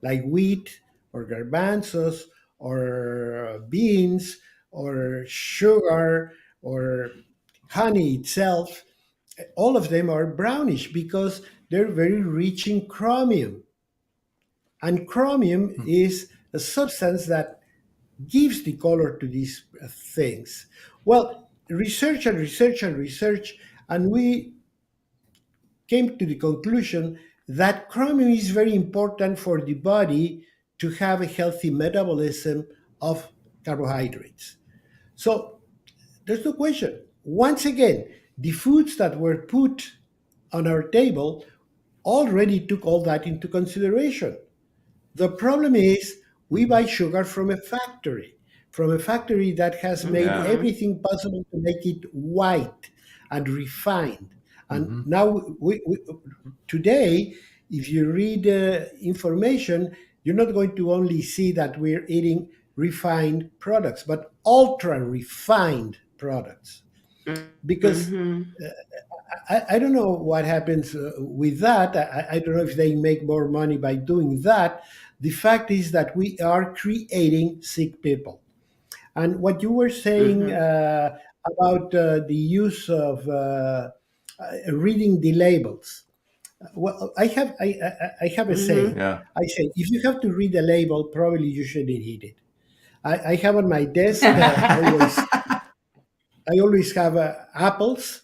like wheat or garbanzos or beans or sugar or honey itself, all of them are brownish because they're very rich in chromium. And chromium is a substance that gives the color to these things. Well, research and research and research, and we came to the conclusion that chromium is very important for the body to have a healthy metabolism of carbohydrates. So there's no question. Once again, the foods that were put on our table already took all that into consideration. The problem is we buy sugar from a factory that has made Yeah. everything possible to make it white and refined. And Hmm. now, today, if you read information, you're not going to only see that we're eating refined products, but ultra refined products. Because I don't know what happens with that. I don't know if they make more money by doing that. The fact is that we are creating sick people. And what you were saying about the use of reading the labels. Well, I have a saying. Yeah. I say if you have to read the label, probably you shouldn't eat it. I have on my desk I always have apples,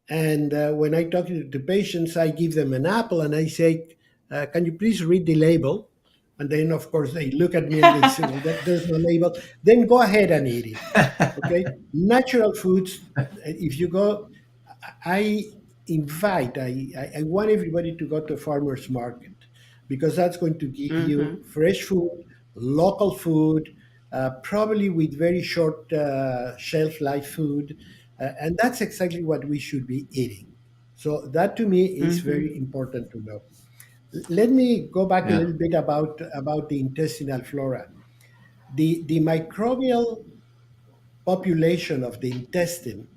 and when I talk to patients, I give them an apple and I say, "Can you please read the label?" And then, of course, they look at me and they say, "Well, there's no label." Then go ahead and eat it. Okay, natural foods. If you go, I I want everybody to go to a farmer's market because that's going to give you fresh food, local food, probably with very short shelf life food. And that's exactly what we should be eating. So that to me is very important to know. Let me go back a Yeah. little bit about the intestinal flora. The microbial population of the intestine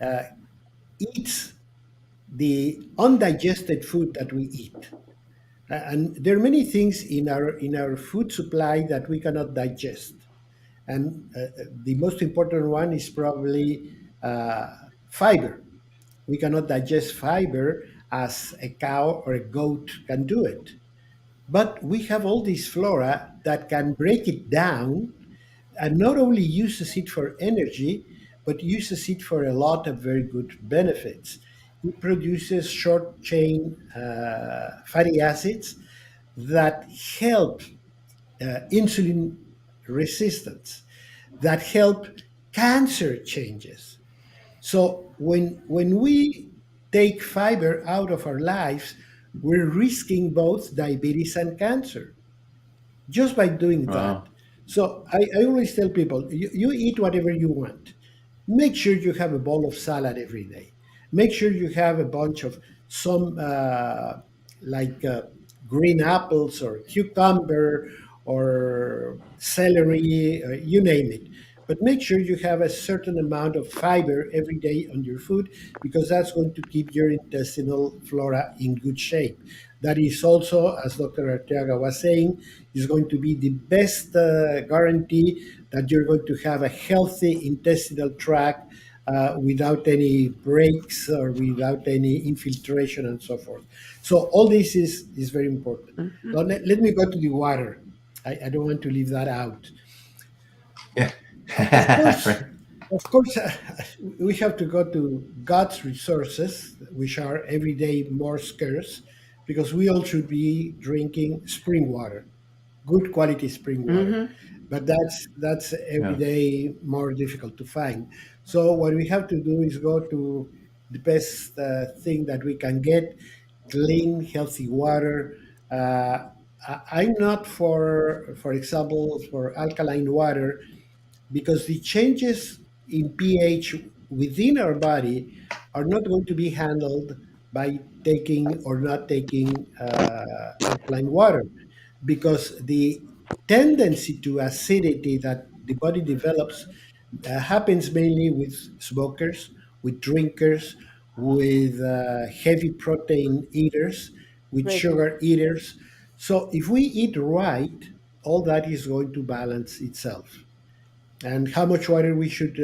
uh, eats the undigested food that we eat. And there are many things in our food supply that we cannot digest. And the most important one is probably uh, fiber. We cannot digest fiber as a cow or a goat can do it. But we have all this flora that can break it down and not only uses it for energy, but uses it for a lot of very good benefits. It produces short chain fatty acids that help insulin resistance, that help cancer changes. So when we take fiber out of our lives, we're risking both diabetes and cancer just by doing that. Wow. So I always tell people, you eat whatever you want. Make sure you have a bowl of salad every day. Make sure you have a bunch of some like green apples or cucumber or celery, you name it. But make sure you have a certain amount of fiber every day on your food because that's going to keep your intestinal flora in good shape. That is also, as Dr. Arteaga was saying, is going to be the best guarantee that you're going to have a healthy intestinal tract without any breaks or without any infiltration and so forth. So all this is very important. Now, let me go to the water. I don't want to leave that out. Yeah. Of course, Right. of course, we have to go to God's resources, which are every day more scarce, because we all should be drinking spring water, good quality spring water. But that's every Yeah. day more difficult to find. So what we have to do is go to the best thing that we can get, clean, healthy water. I'm not for example, for alkaline water because the changes in pH within our body are not going to be handled by taking or not taking alkaline water because the tendency to acidity that the body develops happens mainly with smokers, with drinkers, with heavy protein eaters, with Pregnant. sugar eaters. So if we eat right, all that is going to balance itself. And how much water we should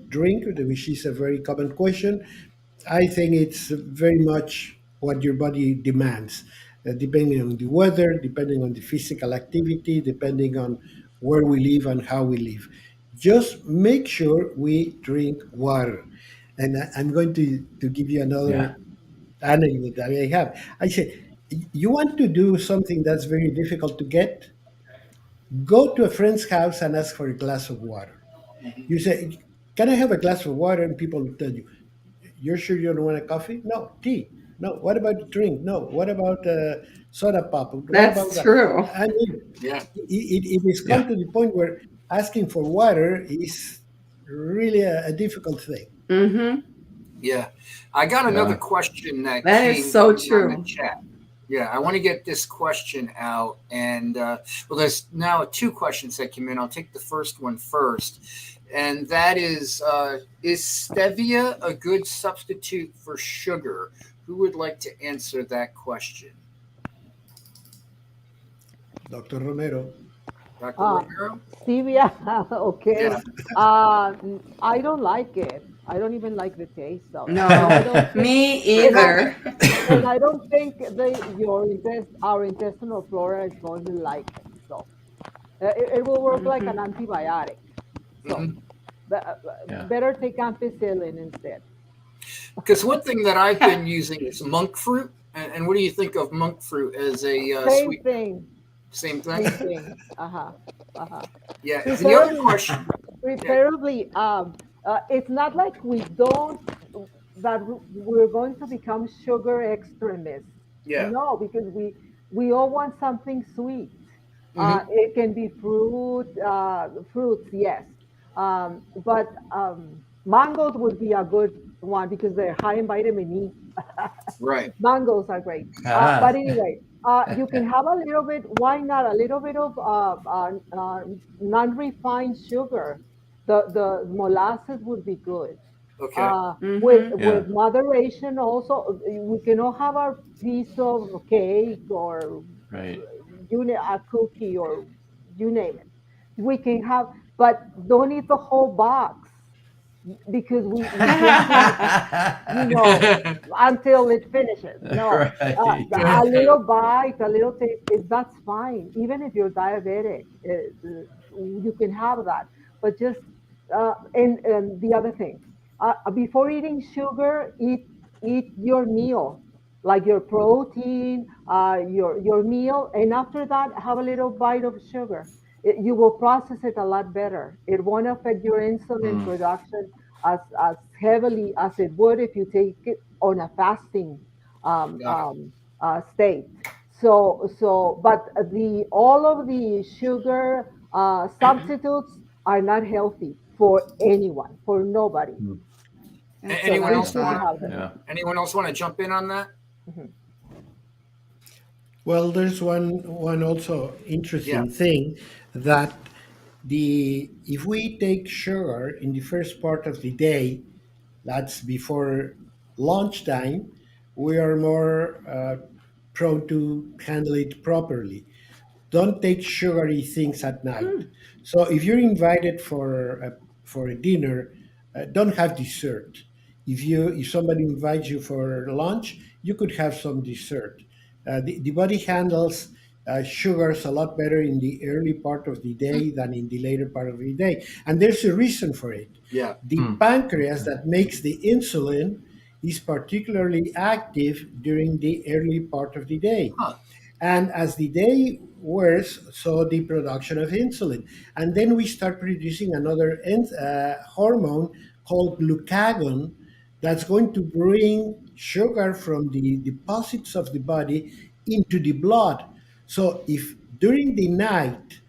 drink, which is a very common question. I think it's very much what your body demands, depending on the weather, depending on the physical activity, depending on where we live and how we live. Just make sure we drink water. And I'm going to give you Yeah. another anecdote that I have. I say, you want to do something that's very difficult to get? Go to a friend's house and ask for a glass of water. You say, "Can I have a glass of water?" And people will tell you, "You're sure you don't want a coffee?" No, tea. No. What about a drink? No. What about soda pop? What about That's that? true. I mean, Yeah. it has Yeah. come to the point where asking for water is really a difficult thing. Hmm. Yeah. I got another Yeah. question that That is came so in on the true. chat. Yeah, I want to get this question out. And well, there's now two questions that came in. I'll take the first one first. And that is stevia a good substitute for sugar? Who would like to answer that question? Dr. Romero. Dr. Uh, Romero? Stevia, Yeah. okay. I don't like it. I don't even like the taste of it, and I No, don't think, me and I either. and I don't think our intestinal flora is going to like it. So it will work like an Mhm. antibiotic. So Mhm. Yeah. better take ampicillin instead. Because one thing that I've been using is monk fruit. And what do you think of monk fruit as a Same sweet? thing. Same thing. Same thing. Uh-huh. Uh-huh. Yeah. And the other Preferably, question. Yeah. preferably, it's not like we don't that we're going to become sugar extremists. Yeah. No, because we all want something sweet. Hmm. It can be fruits, yes, but mangoes would be a good one because they're high in vitamin E. Right. Mangoes are great. But Ah. anyway, you can have a little bit, why not? A little bit of non-refined sugar. The molasses would be good. Okay. Mhm. Yeah. With moderation also, we can all have our piece of cake or Right. a cookie or you name it. We can have, but don't eat the whole box because we can't eat until it finishes. No, Right. a little bite, a little taste, that's fine. Even if you're diabetic, you can have that. But just, and the other thing, before eating sugar, eat your meal, like your protein, your meal, and after that, have a little bite of sugar. You will process it a lot better. It won't affect your insulin Mm. production as heavily as it would if you take it on a fasting Got it. state. But the all of the sugar substitutes are not healthy for anyone, for nobody. Mm. That's So Anyone we very else Yeah. shouldn't want? have important. them. Yeah. Anyone else want to jump in on that? Mhm. Well, there's one also Yeah. interesting thing that the if we take sugar in the first part of the day, that's before lunchtime, we are more prone to handle it properly. Don't take sugary things at night. Mm. So if you're invited for a dinner, don't have dessert. If somebody invites you for lunch, you could have some dessert. The body handles sugars a lot better in the early part of the day than in the later part of the day, and there's a reason for it. Yeah. The Mm. pancreas Okay. that makes the insulin is particularly active during the early part of the day. Huh. And as the day wears, so the production of insulin. And then we start producing another hormone called glucagon that's going to bring sugar from the deposits of the body into the blood. So if during the night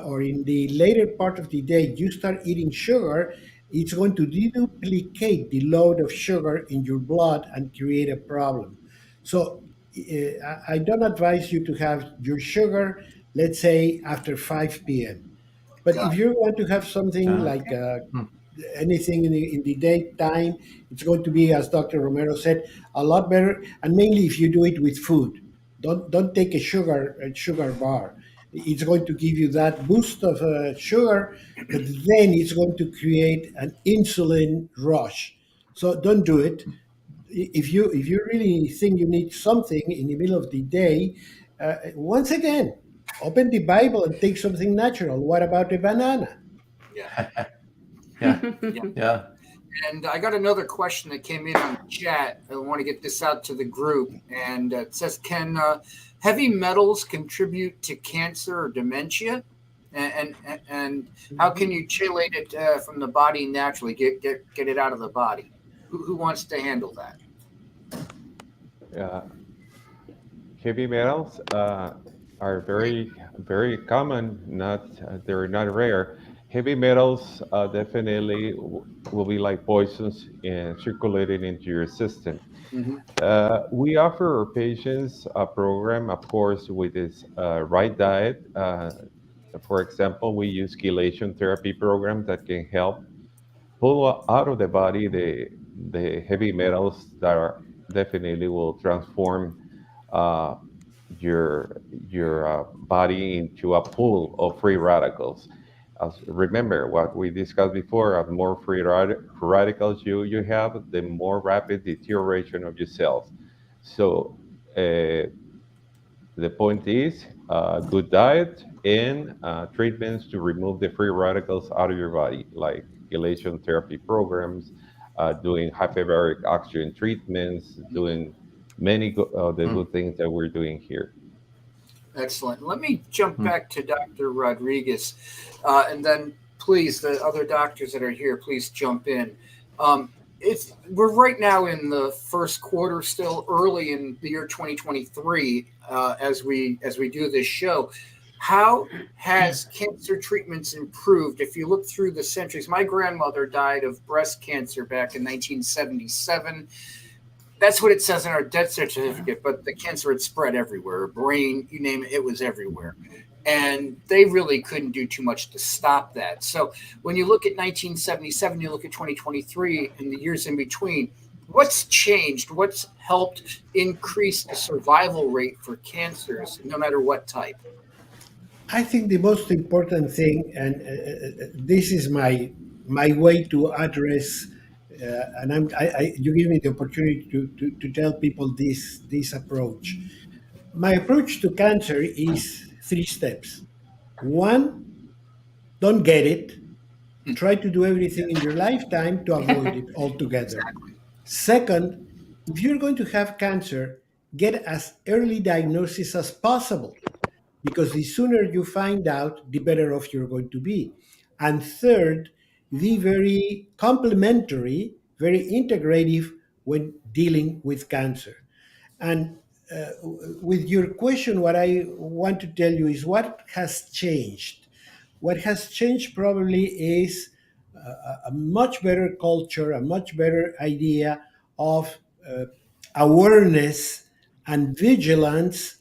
or in the later part of the day you start eating sugar, it's going to duplicate the load of sugar in your blood and create a problem. So I don't advise you to have your sugar, let's say, after 5 p.m. But if Got it. you want to have something Ah. like Mm. anything in the daytime, it's going to be, as Dr. Romero said, a lot better. And mainly if you do it with food, don't take a sugar bar. It's going to give you that boost of sugar, but then it's going to create an insulin rush. So don't do it. If you really think you need something in the middle of the day, once again, open the Bible and take something natural. What about a banana? Yeah. Yeah. Yeah. Yeah. And I got another question that came in on the chat. I want to get this out to the group. And it says, can heavy metals contribute to cancer or dementia? And how can you chelate it from the body naturally? Get it out of the body. Who wants to handle that? Uh, Heavy metals are Great. very common. Not they're not rare. Heavy metals definitely will be like poisons and circulating into your system. Hmm. We offer our patients a program, of course, with this right diet. For example, we use chelation therapy program that can help pull out of the body the heavy metals that are definitely will transform uh, your body into a pool of free radicals. As remember what we discussed before, the more radicals you have, the more rapid deterioration of your cells. So the point is good diet and treatments to remove the free radicals out of your body, like chelation therapy programs, doing hyperbaric oxygen treatments, doing many of the Hmm. good things that we're doing here. Excellent. Let me jump Hmm. back to Dr. Rodriguez, and then please, the other doctors that are here, please jump in. We're right now in the first quarter, still early in the year 2023, as we do this show. How has cancer treatments improved? If you look through the centuries, my grandmother died of breast cancer back in 1977. That's what it says in our death certificate, but the cancer had spread everywhere. Brain, you name it, it was everywhere. And they really couldn't do too much to stop that. So when you look at 1977, you look at 2023 and the years in between, what's changed? What's helped increase the survival rate for cancers, no matter what type? I think the most important thing, and this is my way to address, and you give me the opportunity to tell people this approach. My approach to cancer is three steps. One, don't get it. Try to do everything in your lifetime to avoid it altogether. Exactly. Second, if you're going to have cancer, get as early diagnosis as possible because the sooner you find out, the better off you're going to be. And third, be very complementary, very integrative when dealing with cancer. And with your question, what I want to tell you is what has changed. What has changed probably is a much better culture, a much better idea of uh, awareness and vigilance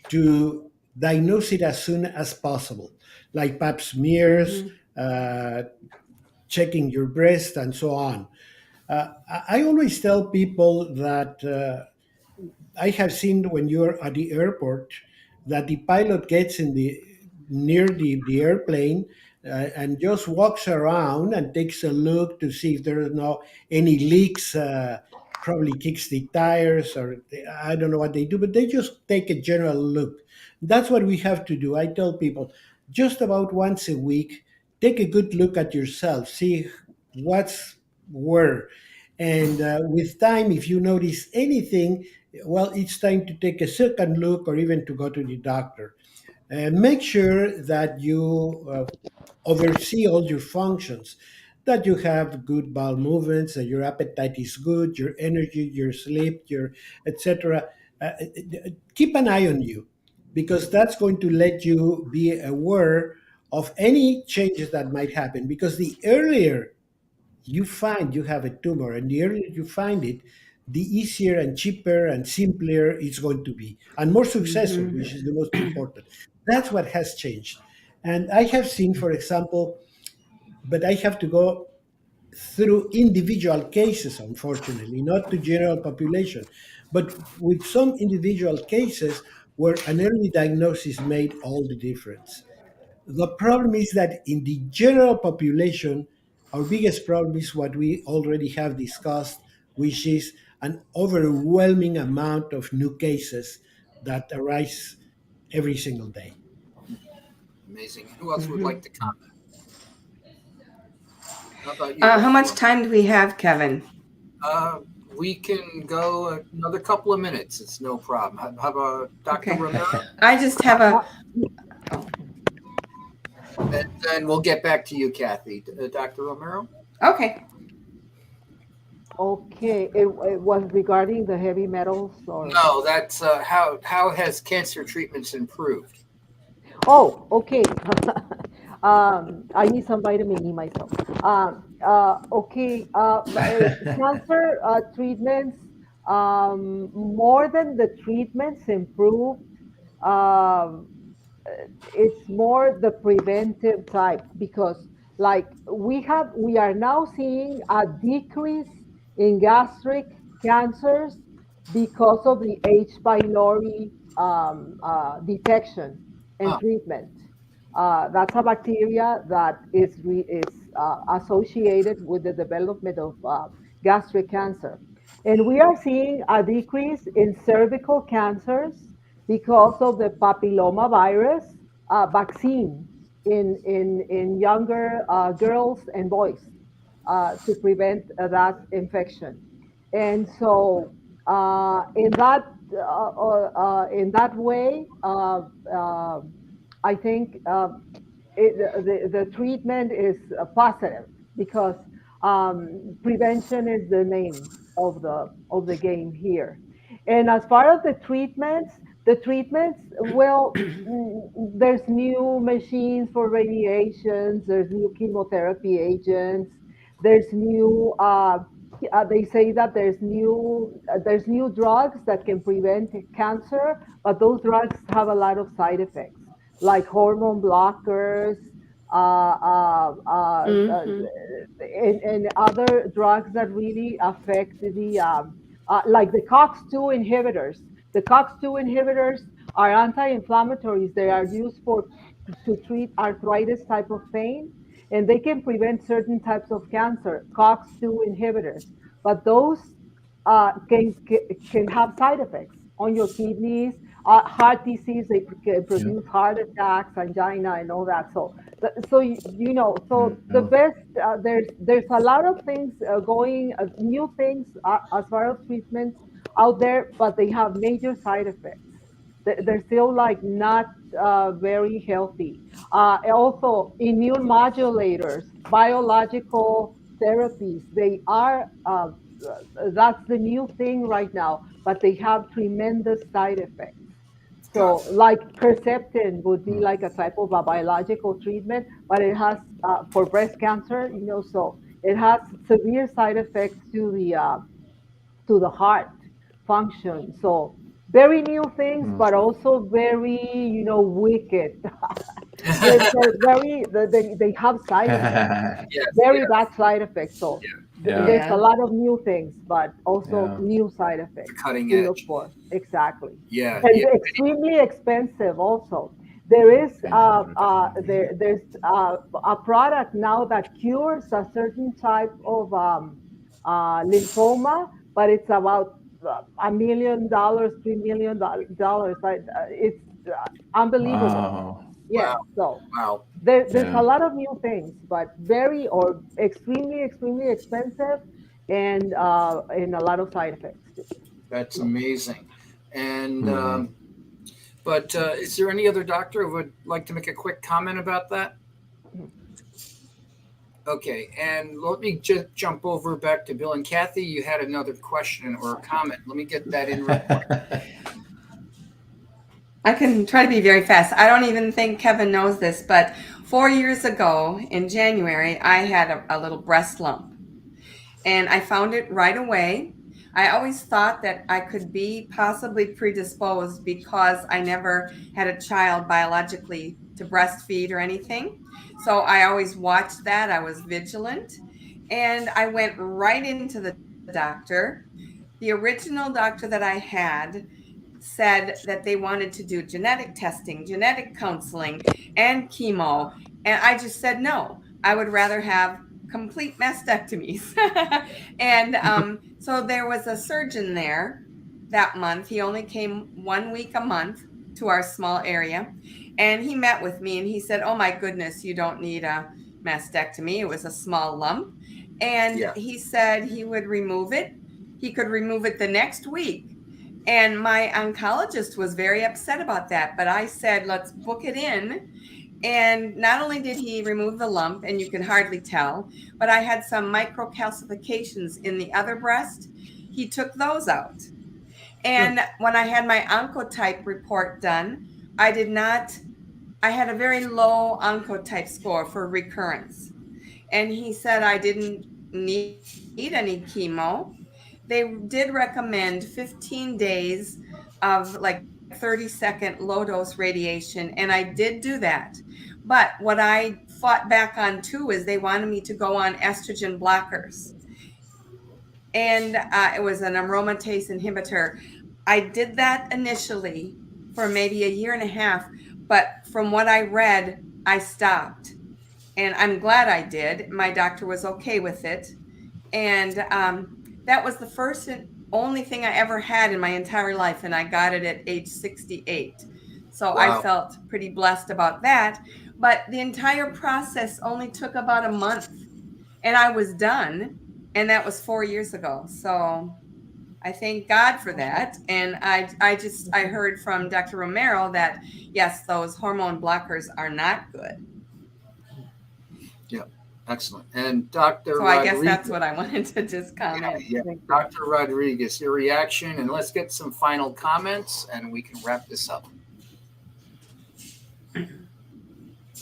to diagnose it as soon as possible, like pap smears, Mhm. checking your breast, and so on. I always tell people that I have seen when you're at the airport that the pilot gets in the near the airplane and just walks around and takes a look to see if there are no any leaks. Probably kicks the tires, or I don't know what they do, but they just take a general look. That's what we have to do. I tell people just about once a week, take a good look at yourself, see what's where. And with time, if you notice anything, well, it's time to take a second look or even to go to the doctor. Make sure that you oversee all your functions, that you have good bowel movements, that your appetite is good, your energy, your sleep, your etc. Keep an eye on you because that's going to let you be aware of any changes that might happen. Because the earlier you find you have a tumor and the earlier you find it, the easier and cheaper and simpler it's going to be and more successful, Mhm. which is the most important. That's what has changed. And I have seen, for example, but I have to go through individual cases, unfortunately, not to general population, but with some individual cases where an early diagnosis made all the difference. The problem is that in the general population, our biggest problem is what we already have discussed, which is an overwhelming amount of new cases that arise every single day. Amazing. Who else would like Mhm. to comment? How about you, How Dr. much Romero? time do we have, Kevin? Uh, we can go another couple of minutes. It's no problem. How about Dr. Okay. Romero? I just have a. Oh, And then we'll get back to you, Kathy. Dr. Romero? okay. Okay, it was regarding the heavy metals or No, that's how has cancer treatments improved? oh, okay. I need some vitamin E myself. Okay, cancer treatments, more than the treatments improve, um, it's more the preventive type because like we are now seeing a decrease in gastric cancers because of the H. pylori detection and Huh. treatment. That's a bacteria that is associated with the development of gastric cancer. And we are seeing a decrease in cervical cancers because of the papilloma virus vaccine in younger girls and boys to prevent that infection. And so, in that way, I think the treatment is positive because prevention is the name of the game here. And as far as the treatments, well, there's new machines for radiations, there's new chemotherapy agents, there's new they say that there's new drugs that can prevent cancer, but those drugs have a lot of side effects, like hormone blockers, uh, uh, uh, uh, Hmm. and other drugs that really affect like the COX-2 inhibitors. The COX-2 inhibitors are anti-inflammatories. They are used to treat arthritis type of pain, and they can prevent certain types of cancer, COX-2 inhibitors. But those can have side effects on your kidneys, heart disease. They can Yeah. produce heart attacks, angina, and all that. So so the Yeah. best there's a lot of things going, new things as far as treatments out there, but they have major side effects. They're still like not very healthy. Also, immune modulators, biological therapies, they are that's the new thing right now, but they have tremendous side effects. Got So, like Herceptin would be like a type of a biological treatment, but it has for breast cancer, so it has severe side effects to the heart function. So, very new things, but also very, wicked. They're very, they have side effects, yes, very yes, bad side effects. So Yeah. there's a Yeah. lot of new things, but also Yeah. new side the effects cutting to look edge. for. Exactly. Yeah, And yeah. extremely expensive also. There is there's a product now that cures a certain type of lymphoma, but it's about $1 million, $3 million. It's unbelievable. Wow. Yes. Wow, So wow. there's a Yeah. lot of new things, but very or extremely expensive, and a lot of side effects too. That's No. amazing. And Hmm. but is there any other doctor who would like to make a quick comment about that? Okay, and let me just jump over back to Bill and Kathy. You had another question or a comment. Let me get that in real quick. I can try to be very fast. I don't even think Kevin knows this, but 4 years ago in January, I had a little breast lump and I found it right away. I always thought that I could be possibly predisposed because I never had a child biologically to breastfeed or anything. So I always watched that. I was vigilant. And I went right into the doctor. The original doctor that I had said that they wanted to do genetic testing, genetic counseling, and chemo. And I just said no. I would rather have complete mastectomies. And so there was a surgeon there that month. He only came 1 week a month to our small area. And he met with me and he said, "Oh my goodness, you don't need a mastectomy." It was a small lump. And Yeah. he said he would remove it. He could remove it the next week. And my oncologist was very upset about that. But I said, let's book it in. And not only did he remove the lump, and you can hardly tell, but I had some microcalcifications in the other breast. He took those out. Good. And when I had my oncotype report done, I did not, I had a very low oncotype score for recurrence. And he said I didn't need any chemo. They did recommend 15 days of like 30-second low dose radiation, and I did do that. But what I fought back on too is they wanted me to go on estrogen blockers, and it was an aromatase inhibitor. I did that initially, for maybe a year and a half. But from what I read, I stopped. And I'm glad I did. My doctor was okay with it. And that was the first and only thing I ever had in my entire life. And I got it at age 68. So I Wow. felt pretty blessed about that. But the entire process only took about a month. And I was done. And that was 4 years ago. So I thank God for that. And I heard from Dr. Romero that yes, those hormone blockers are not good. Yeah. Excellent. And Dr. So I guess Rodriguez. that's what I wanted to just comment. Yeah. Thank you. Dr. Rodriguez, your reaction, and let's get some final comments and we can wrap this up.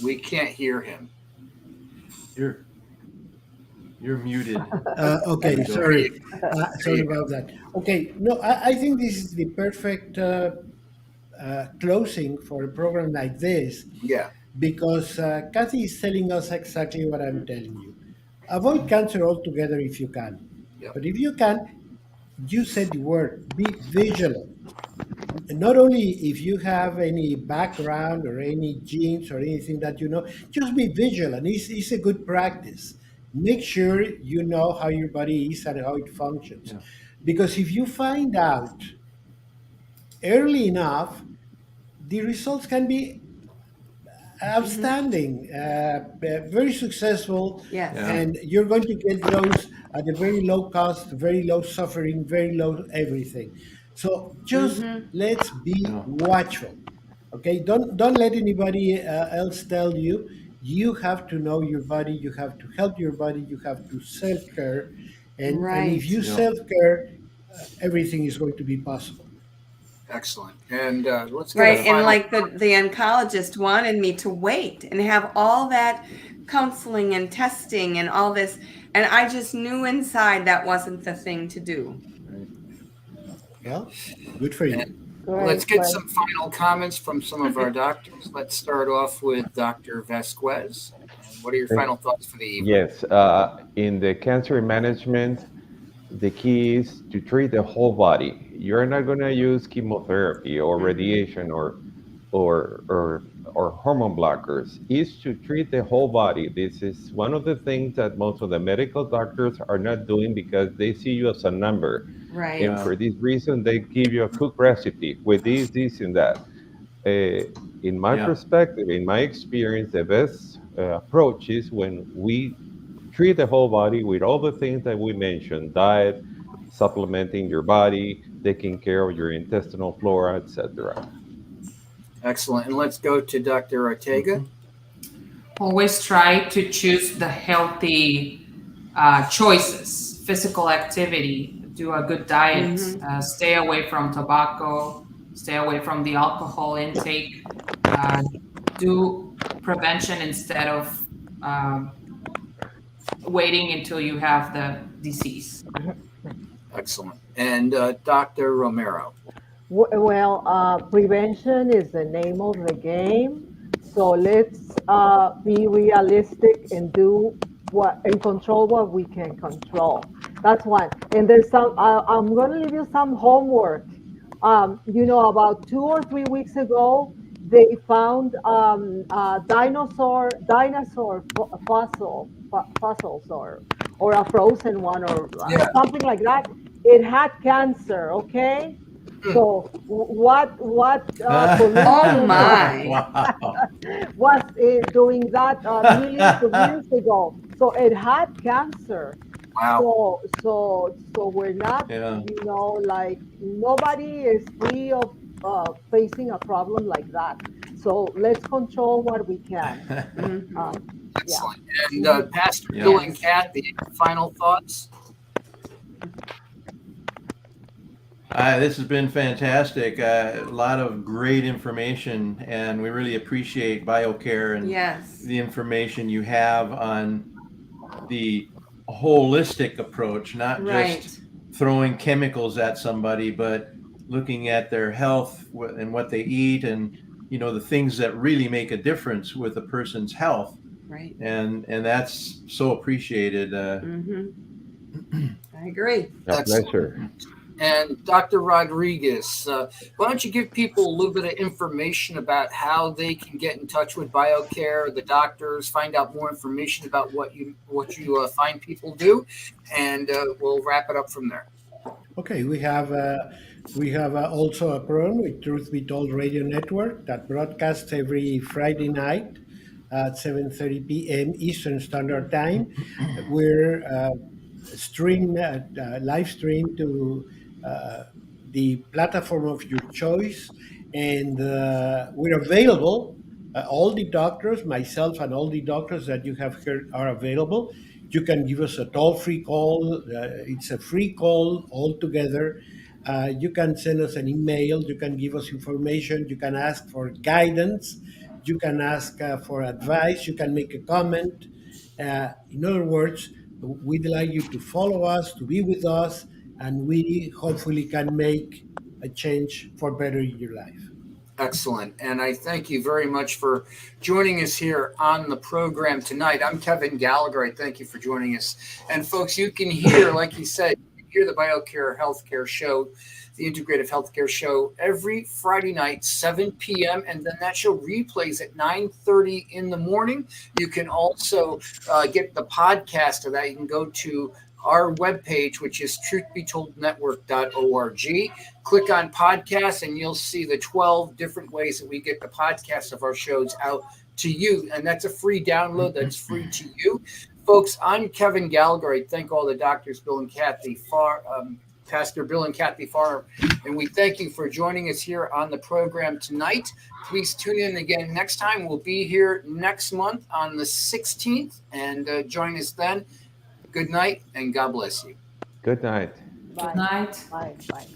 We can't hear him. You're muted. Okay, sorry. Sorry about that. Okay, no, I think this is the perfect closing for a program like this Yeah. because Kathy is telling us exactly what I'm telling you. Avoid cancer altogether if you can. Yep. But if you can, you said the word, be vigilant. Not only if you have any background or any genes or anything that you know, just be vigilant. It's a good practice. Make sure you know how your body is and how it functions. Yeah. Because if you find out early enough, the results can be outstanding, very successful, Yes. Yeah. and you're going to get those at a very low cost, very low suffering, very low everything. So just let's be Yeah. watchful. Okay, don't let anybody else tell you. You have to know your body. You have to help your body. You have to self care, and if Right. you Yeah. self care, everything is going to be possible. Excellent. And let's get Right. a And final. like the oncologist wanted me to wait and have all that counseling and testing and all this. And I just knew inside that wasn't the thing to do. Well, good for you. Let's Great, get great. some final comments from some of our doctors. Let's start off with Dr. Vasquez. And what are your final thoughts for the evening? Yes, in the cancer management, the key is to treat the whole body. You're not going to use chemotherapy or radiation or hormone blockers. Is to treat the whole body. This is one of the things that most of the medical doctors are not doing because they see you as a number. Right. And for this reason, they give you a cook recipe with this, and that. In my Yeah. perspective, in my experience, the best approach is when we treat the whole body with all the things that we mentioned: diet, supplementing your body, taking care of your intestinal flora, etc. Excellent. And let's go to Dr. Ortega. Always try to choose the healthy choices, physical activity, do a good diet, stay away from tobacco, stay away from the alcohol intake, do prevention instead of waiting until you have the disease. Excellent. And Dr. Romero. Well, prevention is the name of the game. So let's be realistic and do what and control what we can control. That's one. And there's some. I'm going to leave you some homework. About 2 or 3 weeks ago, they found fossils or a frozen one or Yeah. something like that. It had cancer. Okay. So what Oh my. Wow. was doing that millions of years ago? So it had cancer. Wow. So we're not, Yeah. like nobody is free of facing a problem like that. So let's control what we can. Yeah. Excellent. And Pastor Yeah. Bill and Kathy, final thoughts? This has been fantastic. A lot of great information, and we really appreciate BioCare and Yes. the information you have on the holistic approach, not Right. just throwing chemicals at somebody, but looking at their health and what they eat, and the things that really make a difference with a person's health, Right. and that's so appreciated. I agree. A Excellent. pleasure. And Dr. Rodriguez, why don't you give people a little bit of information about how they can get in touch with BioCare, the doctors, find out more information about what you find people do, and we'll wrap it up from there. Okay, we have also a program with Truth Be Told Radio Network that broadcasts every Friday night at 7:30 p.m. Eastern Standard Time. We're live stream to uh, the platform of your choice, and we're available. All the doctors, myself, and all the doctors that you have heard are available. You can give us a toll-free call. It's a free call altogether. You can send us an email. You can give us information. You can ask for guidance. You can ask for advice. You can make a comment. In other words, we'd like you to follow us, to be with us, and we hopefully can make a change for better in your life. Excellent. And I thank you very much for joining us here on the program tonight. I'm Kevin Gallagher. I thank you for joining us. And folks, you can hear, like he said, you can hear the BioCare Healthcare Show, the Integrative Healthcare Show, every Friday night, 7 p.m. And then that show replays at 9:30 in the morning. You can also get the podcast of that. You can go to our webpage, which is truthbetoldnetwork.org. Click on podcasts and you'll see the 12 different ways that we get the podcast of our shows out to you. And that's a free download. That's free to you. Folks, I'm Kevin Gallagher. I thank all the doctors, Bill and Kathy Pastor Bill and Kathy Farr, and we thank you for joining us here on the program tonight. Please tune in again next time. We'll be here next month on the 16th, and join us then. Good night, and God bless you. Good night. Bye. Good night. Bye. Bye.